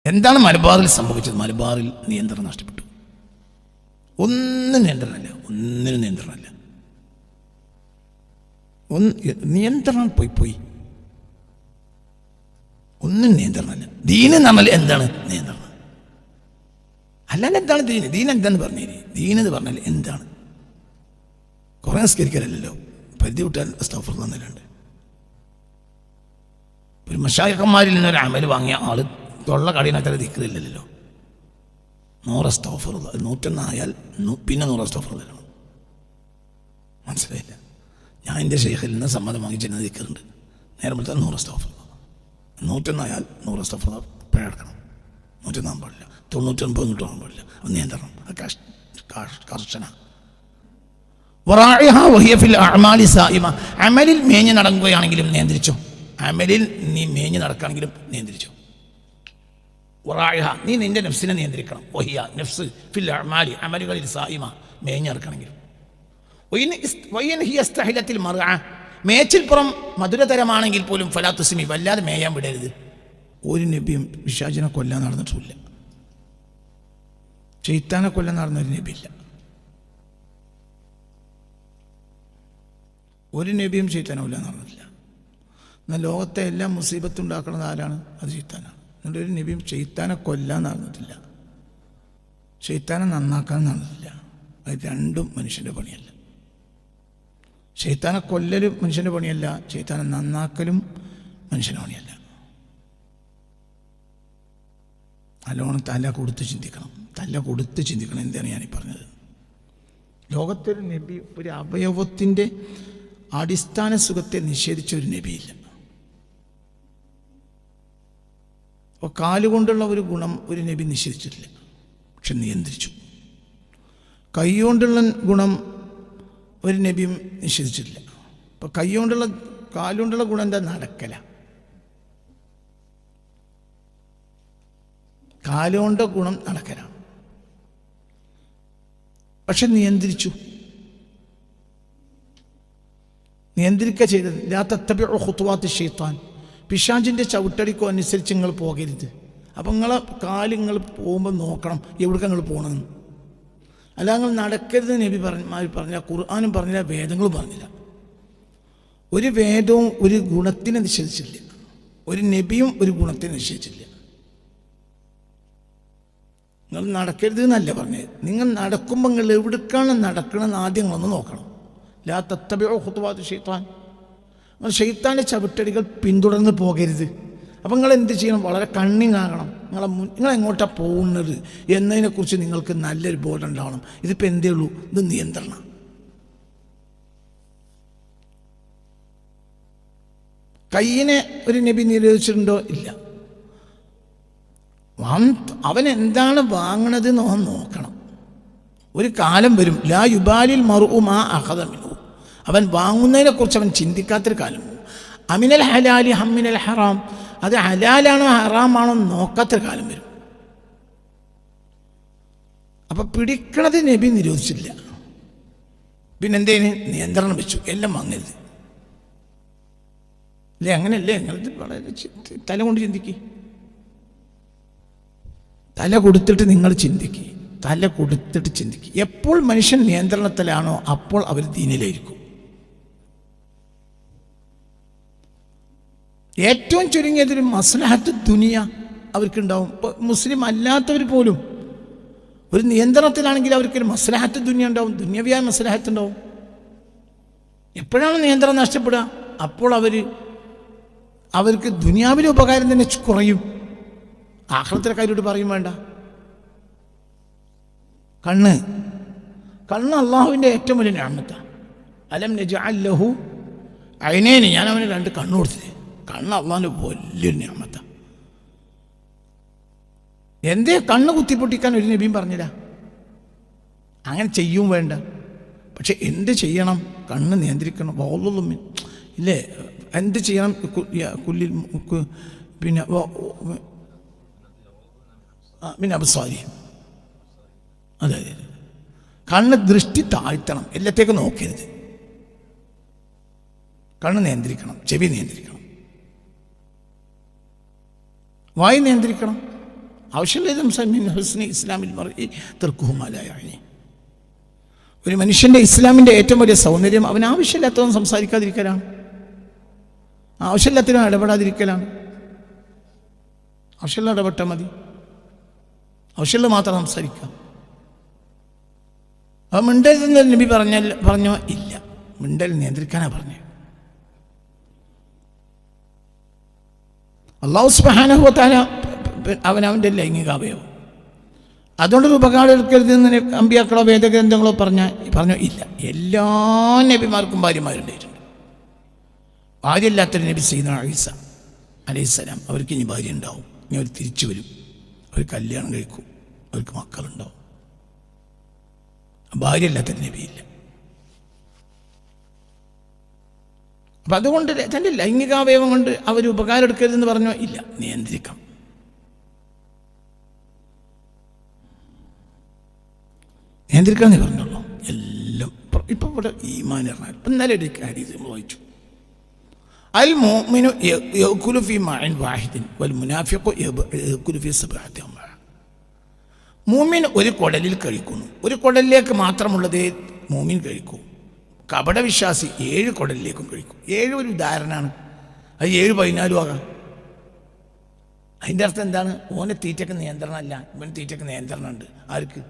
എന്താണ് മലബാറിൽ സംഭവിച്ചത്? മലബാറിൽ നിയന്ത്രണം നഷ്ടപ്പെട്ടു. ഒന്നും നിയന്ത്രണമല്ല, ഒന്നിനും നിയന്ത്രണമല്ല. നിയന്ത്രണം പോയി ഒന്നും നിയന്ത്രണമല്ല. ദീൻ എന്ന് പറഞ്ഞാൽ എന്താണ് നിയന്ത്രണം? അല്ലാതെ എന്താണ് ദീൻ? ദീൻ എന്താന്ന് പറഞ്ഞു. ദീൻ എന്ന് പറഞ്ഞാൽ എന്താണ്? കുറേ നിസ്കരിക്കലല്ലോ, പരിധി വിട്ടാൽ അസ്തഗ്ഫിറുല്ലാഹ് എന്നല്ലുണ്ട്. ഒരു മശായിഖന്മാരിൽ നിന്നൊരു അമൽ വാങ്ങിയ ആള് തൊള്ള കടീനത്ര ദിക്റില്ലല്ലോ. 100 അസ്തഗ്ഫിറുല്ലാഹ്, 101 ആയാൽ പിന്നെ 100 അസ്തഗ്ഫിറുല്ലാഹ്. മനസ്സിലായില്ല? ഞാൻ എൻ്റെ ഷെയ്ഖിൽ നിന്ന് സമ്മതം വാങ്ങിച്ചിരുന്ന ദിക്റുണ്ട്. നേരെ വിളിച്ചാൽ 100 അസ്തഗ്ഫിറുല്ലാഹ്. 101 ആയാൽ 100 അസ്തഗ്ഫിറുല്ലാഹ് പിഴക്കണം. 101 ആകാൻ പാടില്ല, 99 ഇങ്ങോട്ട് ആകാൻ പാടില്ല. അത് നിയന്ത്രണം, കർശന. അമലിൽ മേഞ്ഞ് നടക്കുകയാണെങ്കിലും നിയന്ത്രിച്ചോ. അമലിൽ നീ മേഞ്ഞ് നടക്കുകയാണെങ്കിലും നിയന്ത്രിച്ചോ. നീ നിന്റെ നഫ്സിനെ നിയന്ത്രിക്കണം. നഫ്സ് ഫിൽ അഅ്മാലി, അമലുകളിൽ സായിമ, മേഞ്ഞ് നടക്കണമെങ്കിലും. മേച്ചിൽപ്പുറം മധുരതരമാണെങ്കിൽ പോലും ഫലാ തുസ്മി, വല്ലാതെ മേയാൻ വിടരുത്. ഒരു നബിയും പിശാചിനെ കൊല്ലാൻ നടന്നിട്ടില്ല. ശൈത്താനെ കൊല്ലാൻ നടന്നൊരു നബിയില്ല. ഒരു നബിയും ശൈത്താനെ കൊല്ലാൻ നടന്നിട്ടില്ല. എന്നാൽ ലോകത്തെ എല്ലാം മുസീബത്തുണ്ടാക്കുന്നത് ആരാണ്? അത് ശൈത്താനാണ്. എന്നിട്ട് ഒരു നബിയും ശൈത്താനെ കൊല്ലാൻ നടന്നിട്ടില്ല, ശൈത്താനെ നന്നാക്കാൻ നടന്നിട്ടില്ല. അത് രണ്ടും മനുഷ്യൻ്റെ പണിയല്ല. ശൈത്താനെ കൊല്ലലും മനുഷ്യൻ്റെ പണിയല്ല, ശൈത്താനെ നന്നാക്കലും മനുഷ്യൻ്റെ പണിയല്ല. നല്ലോണം തല കൊടുത്ത് ചിന്തിക്കണം, തല കൊടുത്ത് ചിന്തിക്കണം. എന്താണ് ഞാനീ പറഞ്ഞത്? ലോകത്തൊരു നബി ഒരു അവയവത്തിൻ്റെ അടിസ്ഥാന സുഖത്തെ നിഷേധിച്ച ഒരു നബിയില്ല. അപ്പോൾ കാലുകൊണ്ടുള്ള ഒരു ഗുണം ഒരു നബി നിഷേധിച്ചിട്ടില്ല, പക്ഷെ നിയന്ത്രിച്ചു. കൈകൊണ്ടുള്ള ഗുണം ഒരു നബിയും നിഷേധിച്ചിട്ടില്ല. അപ്പോൾ കാലുകൊണ്ടുള്ള ഗുണം എന്താ? നടക്കല. കാലുകൊണ്ട് ഗുണം നടക്കലാണ്, പക്ഷെ നിയന്ത്രിച്ചു. നിയന്ത്രിക്കുക ചെയ്തത്. ലാ തത്തബിഉ ഖുതുവാത്തി ശൈത്താൻ, പിശാചിൻ്റെ ചവിട്ടടിക്കോ അനുസരിച്ച് നിങ്ങൾ പോകരുത്. അപ്പം നിങ്ങൾ നിങ്ങൾ പോകുമ്പോൾ നോക്കണം എവിടേക്ക് നിങ്ങൾ പോകണമെന്ന്. അല്ല, നിങ്ങൾ നടക്കരുത് നബി പറഞ്ഞില്ല, ഖുർആനും പറഞ്ഞില്ല, വേദങ്ങളും പറഞ്ഞില്ല. ഒരു വേദവും ഒരു ഗുണത്തിനെ നിഷേധിച്ചില്ല, ഒരു നബിയും ഒരു ഗുണത്തെ നിഷേധിച്ചില്ല. നിങ്ങൾ നടക്കരുത് എന്നല്ല പറഞ്ഞത്. നിങ്ങൾ നടക്കുമ്പോൾ നിങ്ങൾ എവിടേക്കാണ് നടക്കണമെന്ന് ആദ്യം നിങ്ങളൊന്ന് നോക്കണം. ലാ തത്തബിഉ ഖുതുവാത്തി ശൈത്താൻ, നിങ്ങൾ ശൈത്താൻ്റെ ചവിട്ടടികൾ പിന്തുടർന്ന് പോകരുത്. അപ്പം നിങ്ങൾ എന്ത് ചെയ്യണം? വളരെ കണ്ണിങ് ആകണം. നിങ്ങൾ എങ്ങോട്ടാണ് പോകുന്നത് എന്നതിനെക്കുറിച്ച് നിങ്ങൾക്ക് നല്ലൊരു ബോധം ഉണ്ടാവണം. ഇതിപ്പോൾ എന്തേ ഉള്ളൂ? ഇത് നിയന്ത്രണം. കയ്യിനെ ഒരു നബി നിരോധിച്ചിട്ടുണ്ടോ? ഇല്ല. അവൻ എന്താണ് വാങ്ങണത് എന്ന് നോക്കണം. ഒരു കാലം വരും, ലാ യുബാലിൽ മർഉ മാ അഖദ മിൻഹു, അവൻ വാങ്ങുന്നതിനെ കുറിച്ച് അവൻ ചിന്തിക്കാത്തൊരു കാലം. അമിനൽ ഹലാലി ഹമ്മിനൽ ഹറാം, അത് ഹലാലാണോ ഹറാമാണോ നോക്കാത്തൊരു കാലം വരും. അപ്പൊ പിടിക്കണത് നബി നിരോധിച്ചില്ല, പിന്നെന്തേന് നിയന്ത്രണം വെച്ചു. എല്ലാം വാങ്ങരുത് അല്ലേ? അങ്ങനെയല്ലേ? നിങ്ങളിത് വളരെ തല കൊണ്ട് ചിന്തിക്കുക. തല കൊടുത്തിട്ട് നിങ്ങൾ ചിന്തിക്കുക, തല കൊടുത്തിട്ട് ചിന്തിക്കുക. എപ്പോൾ മനുഷ്യൻ നിയന്ത്രണത്തിലാണോ അപ്പോൾ അവർ ദീനിലായിരിക്കും. ഏറ്റവും ചുരുങ്ങിയതൊരു മസ്ലഹത്ത് ദുനിയ അവർക്കുണ്ടാവും. ഇപ്പോൾ മുസ്ലിം അല്ലാത്തവർ പോലും ഒരു നിയന്ത്രണത്തിലാണെങ്കിൽ അവർക്കൊരു മസ്ലഹത്ത് ദുനിയ ഉണ്ടാവും, ദുന്യവിയായ മസ്ലഹത്ത് ഉണ്ടാവും. എപ്പോഴാണ് നിയന്ത്രണം നഷ്ടപ്പെടുക? അപ്പോൾ അവർക്ക് ദുനിയാവിലെ ഉപകാരം തന്നെ കുറയും. ആഖിറത്തിലെ കാര്യമായിട്ട് പറയും വേണ്ട. കണ്ണ് അള്ളാഹുവിൻ്റെ ഏറ്റവും വലിയ നിഅമത്താണ്. അലം നജ്അൽ ലഹു ഐനൈനി, ഞാൻ അവന് 2 കണ്ണ് കൊടുത്തില്ലേ. കണ്ണ് അള്ളാഹിൻ്റെ വലിയൊരു നിഅമത്താണ്. എന്തേ കണ്ണ് കുത്തിപ്പൊട്ടിക്കാൻ ഒരു നബിയും പറഞ്ഞില്ല. അങ്ങനെ ചെയ്യും വേണ്ട. പക്ഷെ എന്ത് ചെയ്യണം? കണ്ണ് നിയന്ത്രിക്കണം. വൗളുമിൻ ഇല്ലേ? എന്ത് ചെയ്യണം? പിന്നെ അബ്സാരി, അതെ, കണ്ണ് ദൃഷ്ടി താഴ്ത്തണം, എല്ലാത്തേക്കും നോക്കരുത്. കണ്ണ് നിയന്ത്രിക്കണം, ചെവി നിയന്ത്രിക്കണം, വായു നിയന്ത്രിക്കണം. ആവശ്യമില്ല. ഹുസ്നി ഇസ്ലാമിൽ മർഇ തർക്കുഹു മാ ലാ യഅനി. ഒരു മനുഷ്യൻ്റെ ഇസ്ലാമിൻ്റെ ഏറ്റവും വലിയ സൗന്ദര്യം അവൻ ആവശ്യമില്ലാത്തതൊന്നും സംസാരിക്കാതിരിക്കലാണ്, ആവശ്യമില്ലാത്തതിനും ഇടപെടാതിരിക്കലാണ്. ആവശ്യമുള്ള ഇടപെട്ടാൽ മതി, ആവശ്യമുള്ള മാത്രം സംസാരിക്കാം. അപ്പം മിണ്ടരുതെന്ന് നബി പറഞ്ഞോ? ഇല്ല, മിണ്ടൽ നിയന്ത്രിക്കാനാണ് പറഞ്ഞത്. അല്ലാഹു സുബ്ഹാനഹു വ തആല അവനവൻ്റെ ലൈംഗികാവയവം അതുകൊണ്ടൊരു ഉപകാരം എടുക്കരുതെന്ന് അമ്പിയാക്കളോ വേദഗ്രന്ഥങ്ങളോ പറഞ്ഞോ? ഇല്ല. എല്ലാ നബിമാർക്കും ഭാര്യമാരുണ്ടായിട്ടുണ്ട്. ഭാര്യയില്ലാത്തൊരു നബി സയ്യിദുനാ ഈസ അലൈഹിസ്സലാം, അവർക്ക് ഇനി ഭാര്യ ഉണ്ടാവും, ഇനി അവർ തിരിച്ചു വരും, അവർ കല്യാണം കഴിക്കും, അവർക്ക് മക്കളുണ്ടാവും. ഭാര്യയില്ലാത്തൊരു നബിയില്ല. അപ്പം അതുകൊണ്ട് തൻ്റെ ലൈംഗികാവയവം കൊണ്ട് അവർ ഉപകാരം എടുക്കരുതെന്ന് പറഞ്ഞോ? ഇല്ല, നിയന്ത്രിക്കാം. നിയന്ത്രിക്കാന്നേ പറഞ്ഞുള്ളൂ. എല്ലാം ഇപ്പം ഇവിടെ ഈമാൻ പറഞ്ഞാൽ ഇപ്പം ഇന്നലെ ഒരു കാര്യം വായിച്ചു. അൽ മുഅ്മിനു യഅകുലു ഫീ മഅൻ വാഹിദിൻ വൽ മുനാഫിഖു യഅകുലു ഫീ സബഅത്തി അംഅ. മൂമിൻ ഒരു കുടലിൽ കഴിക്കുന്നു, ഒരു കുടലിലേക്ക് മാത്രമുള്ളതേ മൂമിൻ കഴിക്കൂ. കപടവിശ്വാസി 7 കുടലിലേക്കും കഴിക്കും. 7 ഒരു ഉദാഹരണമാണ്, അത് 7 14 ആകാം. അതിൻ്റെ അർത്ഥം എന്താണ്? ഓനെ തീറ്റയ്ക്ക് നിയന്ത്രണമല്ല, ഇവന് തീറ്റയ്ക്ക് നിയന്ത്രണമുണ്ട്. ആർക്ക്?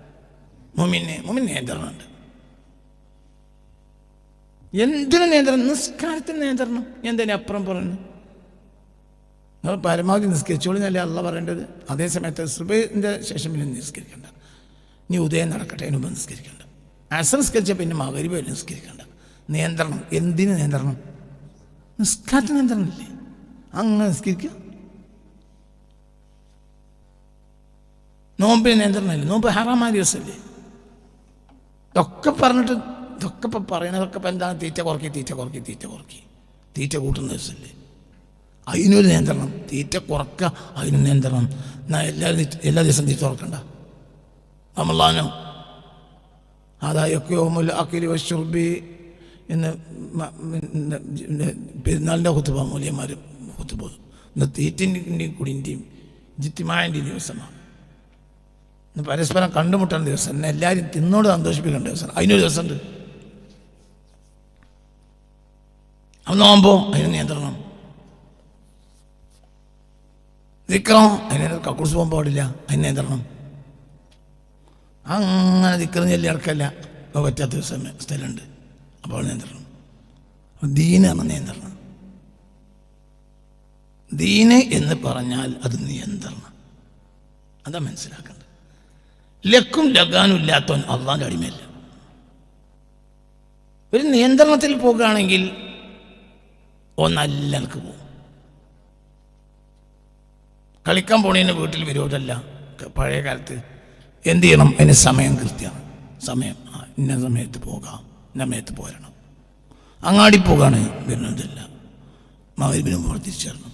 മുഅ്മിന് നിയന്ത്രണമുണ്ട്. എന്തിനു നിയന്ത്രണം? നിസ്കാരത്തിന് നിയന്ത്രണം. എന്തിനാ അപ്പുറം പറയുന്നു? നിങ്ങൾ പരമാവധി നിസ്കരിച്ചോളിന്നല്ലേ അള്ളാഹ് പറയേണ്ടത്. അതേസമയത്ത് സുബഹിൻ്റെ ശേഷം പിന്നെ നിസ്കരിക്കണ്ട, ഇനി ഉദയം നടക്കട്ടെ, അതിന് മുമ്പ് നിസ്കരിക്കണ്ട. അസർ നിസ്കരിച്ചാൽ പിന്നെ മഗ്‌രിബ് വരെ നിസ്കരിക്കണ്ട. നിയന്ത്രണം. എന്തിന് നിയന്ത്രണം? നിസ്കാരത്തിന് നിയന്ത്രണമില്ലേ? അങ്ങനെ നിസ്കരിക്കുക. നോമ്പിന് നിയന്ത്രണമില്ല, നോമ്പ് ഹറാമായ ദിവസമല്ലേ? ഇതൊക്കെ പറഞ്ഞിട്ട് ഇതൊക്കെ ഇപ്പം പറയണതൊക്കെ ഇപ്പം എന്താണ്? തീറ്റ കുറക്കി തീറ്റ കൂട്ടുന്ന ദിവസമല്ലേ? അതിനൊരു നിയന്ത്രണം. തീറ്റ കുറക്കുക, അതിന് നിയന്ത്രണം. എല്ലാ ദിവസവും തീറ്റ കുറക്കണ്ട. റമളാനോ അതായൊക്കെ അക്കിലി വശുർബി എന്ന് പെരുന്നാളിൻ്റെ ഹുതുബ മൂല്യന്മാർ ഹുതുബ ഇന്ന് തീറ്റിൻ്റെയും കുടിൻ്റെയും ജിത്തിമായൻ്റെയും ദിവസമാണ്. ഇന്ന് പരസ്പരം കണ്ടുമുട്ടുന്ന ദിവസം, ഇന്ന് എല്ലാവരും തിന്നോട് സന്തോഷിപ്പിക്കേണ്ട ദിവസമാണ്. അതിനൊരു ദിവസമുണ്ട്. അന്നാകുമ്പോൾ അതിന് നിയന്ത്രണം. ദിക്റോ അതിന് കക്കൂസ് പോകാൻ പാടില്ല, അതിന് നിയന്ത്രണം. അങ്ങനെ ദിക്റന്ന് ചൊല്ലി ഇടക്കല്ല, ഇപ്പോൾ പറ്റാത്ത ദിവസം സ്ഥലമുണ്ട്, അപ്പോൾ നിയന്ത്രണം. ദീനാണ് നിയന്ത്രണം. ദീന് എന്ന് പറഞ്ഞാൽ അത് നിയന്ത്രണം. അതാ മനസ്സിലാക്കേണ്ടത്. ലക്കും ലഗാനും ഇല്ലാത്തവൻ അള്ളാൻ്റെ അടിമയല്ല. ഒരു നിയന്ത്രണത്തിൽ പോകുകയാണെങ്കിൽ നല്ല എനിക്ക് പോകും. കളിക്കാൻ പോണതിന് വീട്ടിൽ വിരോധമല്ല. പഴയ കാലത്ത് എന്ത് ചെയ്യണം? അതിന് സമയം കൃത്യമാണ്. സമയം ഇന്ന സമയത്ത് പോകാം, ഇന്ന സമയത്ത് പോരണം. അങ്ങാടി പോകാണ് വരുന്നതല്ല, മഗ്‌രിബിന് മുമ്പ് തിരിച്ചേരണം.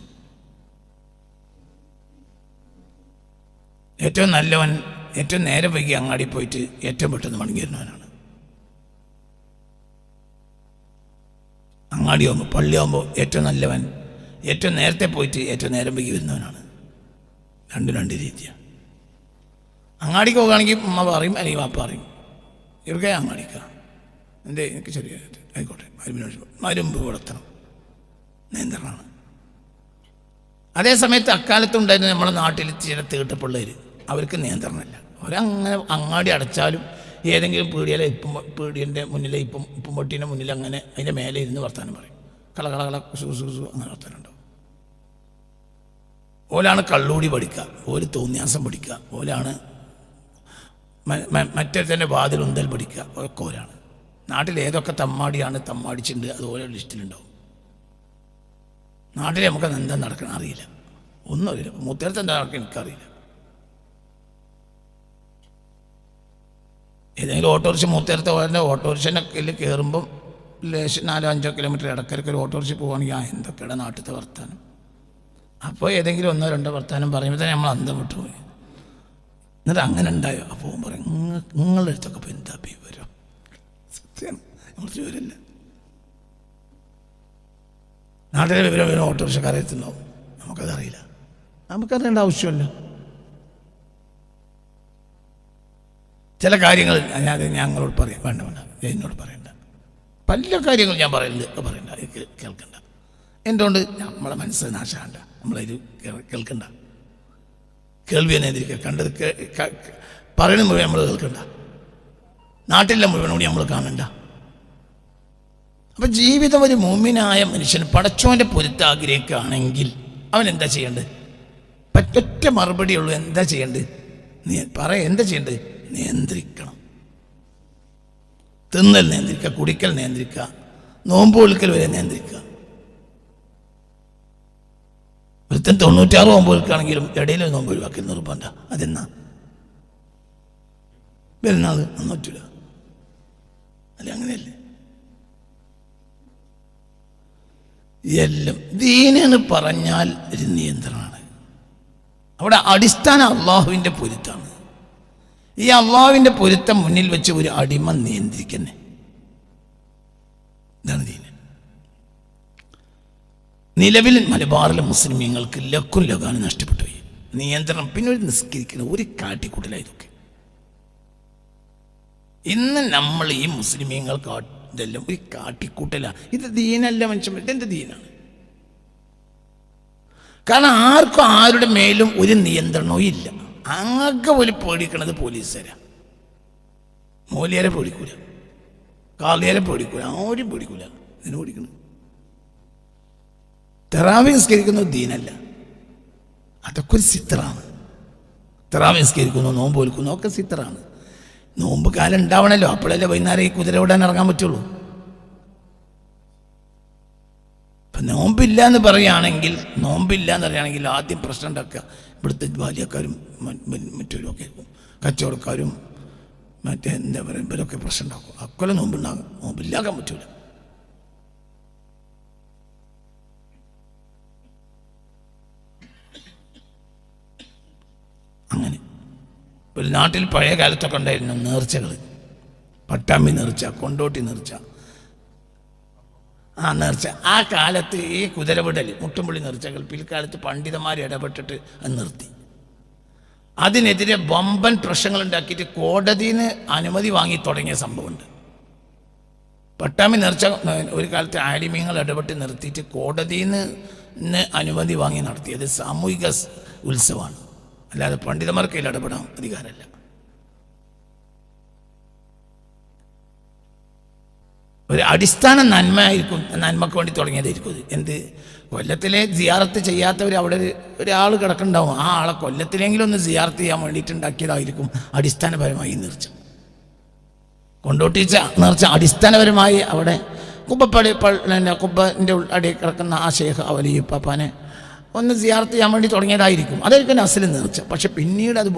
ഏറ്റവും നല്ലവൻ ഏറ്റവും നേരെ വൈകി അങ്ങാടി പോയിട്ട് ഏറ്റവും പെട്ടെന്ന് മടങ്ങി വരുന്നവനാണ്. അങ്ങാടിയാകുമ്പോൾ പള്ളിയാകുമ്പോൾ ഏറ്റവും നല്ലവൻ ഏറ്റവും നേരത്തെ പോയിട്ട് ഏറ്റവും നേരം വൈകി വരുന്നവനാണ്. രണ്ട് രീതിയാണ്. അങ്ങാടിക്ക് പോകുകയാണെങ്കിൽ ഉമ്മ പറയും, അല്ലെങ്കിൽ വാപ്പ പറയും, ഇവർക്ക് അങ്ങാടിക്ക എൻ്റെ എനിക്ക് ചെറിയ ആയിക്കോട്ടെ, മരുമ്പ് വളർത്തണം. നിയന്ത്രണമാണ്. അതേസമയത്ത് അക്കാലത്തുണ്ടായിരുന്ന നമ്മുടെ നാട്ടിൽ ചില തീട്ടപ്പിള്ളേർ, അവർക്ക് നിയന്ത്രണമില്ല. അവരങ്ങനെ അങ്ങാടി അടച്ചാലും ഏതെങ്കിലും പീടിയൻ്റെ മുന്നിലെ ഉപ്പും പൊട്ടീൻ്റെ മുന്നിൽ അങ്ങനെ അതിൻ്റെ മേലെ ഇരുന്ന് വർത്താനം പറയും. കള സൂസു അങ്ങനെ വർത്താനുണ്ടാവും. ഓലാണ് കള്ളൂടി പഠിക്കുക, ഓല് തോന്നിയാസം പഠിക്കുക, ഓലാണ് മറ്റേ വാതിൽ ഉന്തൽ പഠിക്കുക, ഒക്കെ ഓലാണ്. നാട്ടിൽ ഏതൊക്കെ തമ്മാടിയാണ് തമ്മാടിച്ചിട്ടുണ്ട് അത് ഓരോ ലിസ്റ്റിലുണ്ടാവും. നാട്ടിൽ നമുക്ക് എന്താ നടക്കണം അറിയില്ല, ഒന്നും അറിയില്ല. മുത്തേർത്ത് എന്താ നടക്കണം എനിക്കറിയില്ല. ഏതെങ്കിലും ഓട്ടോറിക്ഷ മൂത്തേർത്ത് ഓരോ ഓട്ടോറിക്ഷൻ്റെ കയറുമ്പം 4-5 കിലോമീറ്റർ ഇടയ്ക്കിടയ്ക്ക് ഒരു ഓട്ടോറിക്ഷ പോവുകയാണെങ്കിൽ എന്തൊക്കെയാണ് നാട്ടിലത്തെ വർത്താനം. അപ്പോൾ ഏതെങ്കിലും 1-2 വർത്താനം പറയുമ്പോൾ തന്നെ നമ്മൾ അന്തം വിട്ടുപോയി. എന്നിട്ട് അങ്ങനെ ഉണ്ടായോ? അപ്പോൾ പറയും, നിങ്ങളുടെ അടുത്തൊക്കെ ഇപ്പോൾ എന്താ വിവരം? സത്യം, നമ്മൾ വിവരമില്ല. നാട്ടിലെ വിവരം ഓട്ടോറിക്ഷക്കാരെ എത്തുന്നുണ്ടാവും, നമുക്കതറിയില്ല. നമുക്കറിയേണ്ട ആവശ്യമല്ല. ചില കാര്യങ്ങൾ ഞങ്ങളോട് പറയാം, വേണ്ട വേണ്ട എന്നോട് പറയണ്ട. പല കാര്യങ്ങളും ഞാൻ പറയണ്ട കേൾക്കണ്ട. എന്തുകൊണ്ട്? നമ്മളെ മനസ്സ് നാശാണ്ട, നമ്മളതിൽ കേൾക്കണ്ട. കേൾവിയെ നിയന്ത്രിക്കുക. കണ്ടത് പറയുന്നത് മുഴുവൻ നമ്മൾ കേൾക്കണ്ട. നാട്ടിലെ മുഴുവൻ കൂടി നമ്മൾ കാണണ്ട. അപ്പം ജീവിതം ഒരു മുഅ്മിനായ മനുഷ്യൻ പടച്ചോൻ്റെ പൊരുത്തം ആഗ്രഹിക്കുകയാണെങ്കിൽ അവൻ എന്താ ചെയ്യേണ്ടത്? ഒറ്റ മറുപടിയുള്ളൂ. എന്താ ചെയ്യേണ്ടത്? എന്താ ചെയ്യേണ്ടത്? നിയന്ത്രിക്കണം. തിന്നൽ നിയന്ത്രിക്കുക, കുടിക്കൽ നിയന്ത്രിക്കുക, നോമ്പ് വിളിക്കൽ വരെ നിയന്ത്രിക്കുക. ഒരുത്തൻ 96 നോമ്പ് വിൽക്കുകയാണെങ്കിലും ഇടയിൽ നോമ്പ് ഒഴിവാക്കി നിർബന്ധ. അതെന്നാ വരുന്നാൾ നന്നൂറ്റില്ല അല്ലെ? അങ്ങനെയല്ലേ? എല്ലാം ദീനെന്ന് പറഞ്ഞാൽ ഒരു നിയന്ത്രണമാണ്. അവിടെ അടിസ്ഥാനം അള്ളാഹുവിൻ്റെ പൊരുത്താണ്. ഈ അള്ളാഹുവിൻ്റെ പൊരുത്തം മുന്നിൽ വെച്ച് ഒരു അടിമ നിയന്ത്രിക്കുന്നേ. ഇതാണ് ദീന്. നിലവിൽ മലബാറിലെ മുസ്ലിമീങ്ങൾക്ക് ലക്കും ലഗാനും നഷ്ടപ്പെട്ടു പോയി. നിയന്ത്രണം. പിന്നെ ഒരു നിസ്കരിക്കണം, ഒരു കാട്ടിക്കൂട്ടല ഇതൊക്കെ. ഇന്ന് നമ്മൾ ഈ മുസ്ലിമീങ്ങൾ ഇതെല്ലാം ഒരു കാട്ടിക്കൂട്ടല. ഇത് ദീനല്ല മനുഷ്യൻ. ഇതെന്ത് ദീനാണ്? കാരണം ആർക്കും ആരുടെ മേലും ഒരു നിയന്ത്രണവും ഇല്ല. ആകെ ഒരു പേടിക്കണത് പോലീസുകാരാ. മൂലിയരെ പേടിക്കൂല, കാളിയരെ പേടിക്കൂല, ആരും പേടിക്കൂല. ഇതിന് പേടിക്കണം. തറാവി നിസ്കരിക്കുന്നത് ദീനല്ല, അതൊക്കെ ഒരു സിത്തറാണ്. തറാവി നിസ്കരിക്കുന്നു, നോമ്പ് വിൽക്കുന്നു, ഒക്കെ സിത്തറാണ്. നോമ്പ് കാലം ഉണ്ടാവണല്ലോ, അപ്പോഴല്ലേ വൈകുന്നേരം ഈ കുതിര ഓടാൻ ഇറങ്ങാൻ പറ്റുള്ളൂ. ഇപ്പം നോമ്പില്ല എന്ന് പറയുകയാണെങ്കിൽ ആദ്യം പ്രശ്നം ഉണ്ടാക്കുക ഇവിടുത്തെ ബാല്യക്കാരും മറ്റവരും ഒക്കെ കച്ചവടക്കാരും മറ്റേ എന്താ പറയുക ഇവരൊക്കെ പ്രശ്നം ഉണ്ടാക്കും. അക്കൊല്ലം നോമ്പുണ്ടാകും. നോമ്പില്ലാക്കാൻ പറ്റൂല. അങ്ങനെ ഒരു നാട്ടിൽ പഴയ കാലത്തൊക്കെ ഉണ്ടായിരുന്നു നേർച്ചകൾ. പട്ടാമ്പി നേർച്ച, കൊണ്ടോട്ടി നേർച്ച. നേർച്ച ആ കാലത്ത് ഈ കുതിരവിടൽ, മുട്ടുംപുള്ളി നേർച്ചകൾ പിൽക്കാലത്ത് പണ്ഡിതന്മാർ ഇടപെട്ടിട്ട് അത് നിർത്തി. അതിനെതിരെ വമ്പൻ പ്രശ്നങ്ങൾ ഉണ്ടാക്കിയിട്ട് കോടതിയിൽ നിന്ന് അനുമതി വാങ്ങി തുടങ്ങിയ സംഭവമുണ്ട്. പട്ടാമ്പി നേർച്ച ഒരു കാലത്ത് ആലിമീങ്ങൾ ഇടപെട്ട് നിർത്തിയിട്ട് കോടതിയിൽ നിന്ന് അനുമതി വാങ്ങി നടത്തിയത് സാമൂഹിക ഉത്സവമാണ്. അല്ലാതെ പണ്ഡിതന്മാർക്ക് അതിൽ ഇടപെടാൻ അധികാരമല്ല. ഒരു അടിസ്ഥാന നന്മയായിരിക്കും, നന്മക്ക് വേണ്ടി തുടങ്ങിയതായിരിക്കും അത്. എന്ത്? കൊല്ലത്തിലെ സിയാറത്ത് ചെയ്യാത്തവർ അവിടെ ഒരാൾ കിടക്കുന്നുണ്ടാവും. ആ ആളെ കൊല്ലത്തിലെങ്കിലും ഒന്ന് സിയാറത്ത് ചെയ്യാൻ വേണ്ടിയിട്ടുണ്ടാക്കിയതായിരിക്കും അടിസ്ഥാനപരമായി നേർച്ച. കൊണ്ടോട്ടിച്ച നേർച്ച അടിസ്ഥാനപരമായി അവിടെ കുബ്ബൻ്റെ അടിയിൽ കിടക്കുന്ന ആ ഷേഖ് വലിയപ്പാനെ ഒന്ന് സിയാറത്ത് ചെയ്യാൻ വേണ്ടി തുടങ്ങിയതായിരിക്കും. അതായിരിക്കും അസല് നേർച്ച. പക്ഷെ പിന്നീട് അത്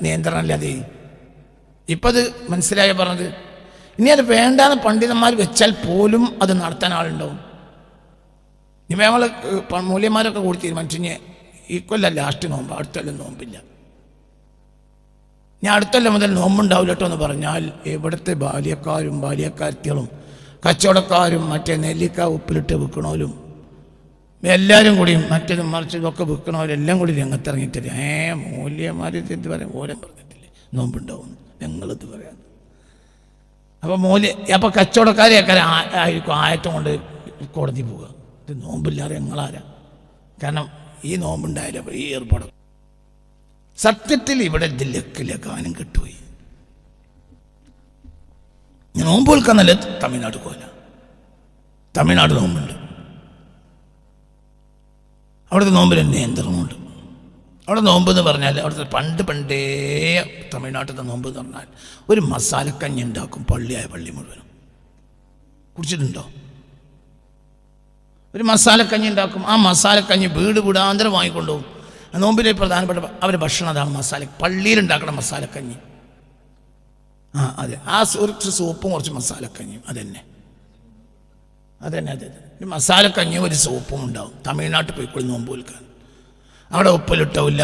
നിയന്ത്രണമില്ലാതെ ഇപ്പം അത് മനസ്സിലായ പറഞ്ഞത്. ഇനി അത് വേണ്ടാന്ന് പണ്ഡിതന്മാർ വെച്ചാൽ പോലും അത് നടത്താൻ ആളുണ്ടാവും. ഇനി നമ്മൾ മൂല്യന്മാരൊക്കെ കൂടി തീരുമാനിച്ചു ഈ കൊല്ലം ലാസ്റ്റ് നോമ്പ്, അടുത്തൊല്ലം നോമ്പില്ല, ഞാൻ അടുത്തൊല്ലം മുതൽ നോമ്പുണ്ടാവില്ല കേട്ടോ എന്ന് പറഞ്ഞാൽ ഇവിടുത്തെ ബാല്യക്കാരും ബാല്യക്കാരത്തികളും കച്ചവടക്കാരും മറ്റേ നെല്ലിക്ക ഉപ്പിലിട്ട് വിൽക്കണോലും എല്ലാവരും കൂടി മറ്റേതും മറിച്ചതൊക്കെ വിൽക്കണവരെല്ലാം കൂടി രംഗത്തിറങ്ങിയിട്ടില്ല. മൂല്യന്മാർ എന്ത് പറയാം? ഓരോ പറഞ്ഞിട്ടില്ലേ നോമ്പുണ്ടാവും, ഞങ്ങളിത് പറയാം. അപ്പോൾ കച്ചവടക്കാരെയൊക്കെ ആയിരിക്കും ആയറ്റം കൊണ്ട് കോടതി പോവുക. ഇത് നോമ്പില്ലാതെ ഞങ്ങളാരാ? കാരണം ഈ നോമ്പുണ്ടായാലും ഈ ഏർപ്പാട് സത്യത്തിൽ ഇവിടെ ലക്കാനും കിട്ടുപോയി. നോമ്പ് വിൽക്കാൻ നല്ല തമിഴ്നാട് പോല. തമിഴ്നാട് നോമ്പുണ്ട്, അവിടുത്തെ നോമ്പിൽ നിയന്ത്രണമുണ്ട്. അവിടെ നോമ്പ് എന്ന് പറഞ്ഞാൽ അവിടുത്തെ പണ്ടേ തമിഴ്നാട്ടിലത്തെ നോമ്പ് എന്ന് പറഞ്ഞാൽ ഒരു മസാലക്കഞ്ഞി ഉണ്ടാക്കും. പള്ളി മുഴുവനും കുടിച്ചിട്ടുണ്ടോ? ഒരു മസാലക്കഞ്ഞി ഉണ്ടാക്കും. ആ മസാലക്കഞ്ഞി വീടാന്തരം വാങ്ങിക്കൊണ്ടുപോകും. നോമ്പിലെ പ്രധാനപ്പെട്ട അവരുടെ ഭക്ഷണം അതാണ് പള്ളിയിലുണ്ടാക്കണം മസാലക്കഞ്ഞി. അതെ, ആ കുറച്ച് സൂപ്പും കുറച്ച് മസാലക്കഞ്ഞിയും അതന്നെ. ഒരു മസാലക്കഞ്ഞി ഒരു സൂപ്പും ഉണ്ടാവും. തമിഴ്നാട്ടിൽ പോയിക്കോളി നോമ്പ് വിൽക്കാൻ. അവിടെ ഉപ്പിലിട്ടില്ല,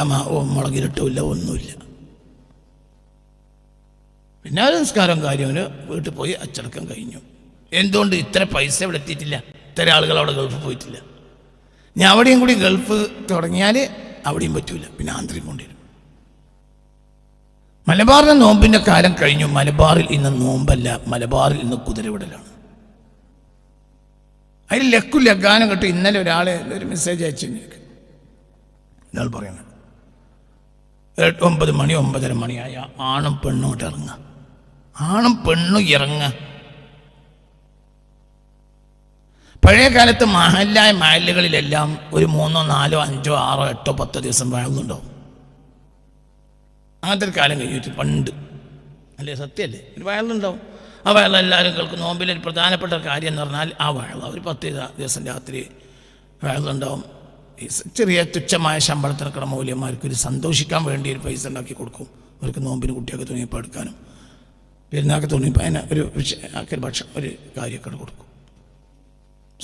മുളകിലിട്ടില്ല, ഒന്നുമില്ല. പിന്നെ ഒരു നിസ്കാരം കാര്യമില്ല, വീട്ടിൽ പോയി അച്ചടക്കം കഴിഞ്ഞു. എന്തുകൊണ്ട്? ഇത്ര പൈസ ഇവിടെ എത്തിയിട്ടില്ല, ഇത്ര ആളുകൾ അവിടെ ഗൾഫ് പോയിട്ടില്ല. ഞാൻ അവിടെയും കൂടി ഗൾഫ് തുടങ്ങിയാൽ അവിടെയും പറ്റൂല, പിന്നെ ആന്തരികം കൊണ്ടുവരും. മലബാറിലെ നോമ്പിൻ്റെ കാലം കഴിഞ്ഞു. മലബാറിൽ ഇന്ന് നോമ്പല്ല, മലബാറിൽ ഇന്ന് കുതിരവിടലാണ്. അതിൽ ലക്കു ലഗാനം കേട്ടു. ഇന്നലെ ഒരാൾ ഒരു മെസ്സേജ് അയച്ചു എനിക്ക്. ഒരാൾ പറയണം 9 മണി 9:30 മണിയായ ആണും പെണ്ണും ഇങ്ങോട്ട് ഇറങ്ങുക, ആണും പെണ്ണും ഇറങ്ങുക. പഴയ കാലത്ത് മഹല്ലായ മഹല്ലുകളിലെല്ലാം ഒരു 3, 4, 5, 6, 8, 10 ദിവസം വയലുണ്ടാവും. അങ്ങനത്തെ ഒരു കാലം കഴിഞ്ഞിട്ട് പണ്ട് അല്ലേ, സത്യമല്ലേ, ഒരു വയലുണ്ടാവും. ആ വയൽ എല്ലാവരും കേൾക്കും. നോമ്പിലൊരു പ്രധാനപ്പെട്ട കാര്യം എന്ന് പറഞ്ഞാൽ ആ വയൽ ഒരു 10 ദിവസം രാത്രി വയലുണ്ടാവും. ഈ ചെറിയ തുച്ഛമായ ശമ്പളത്തിനൊക്കെ മൂല്യന്മാർക്ക് സന്തോഷിക്കാൻ വേണ്ടി ഒരു പൈസ ഉണ്ടാക്കി കൊടുക്കും. അവർക്ക് നോമ്പിന് കുട്ടിയൊക്കെ തുണിയപ്പോൾ എടുക്കാനും പെരുന്നാൾക്ക് തുണിയപ്പോൾ അതിനെ ഒരു ഭക്ഷണം ഒരു കാര്യമൊക്കെ കൊടുക്കും.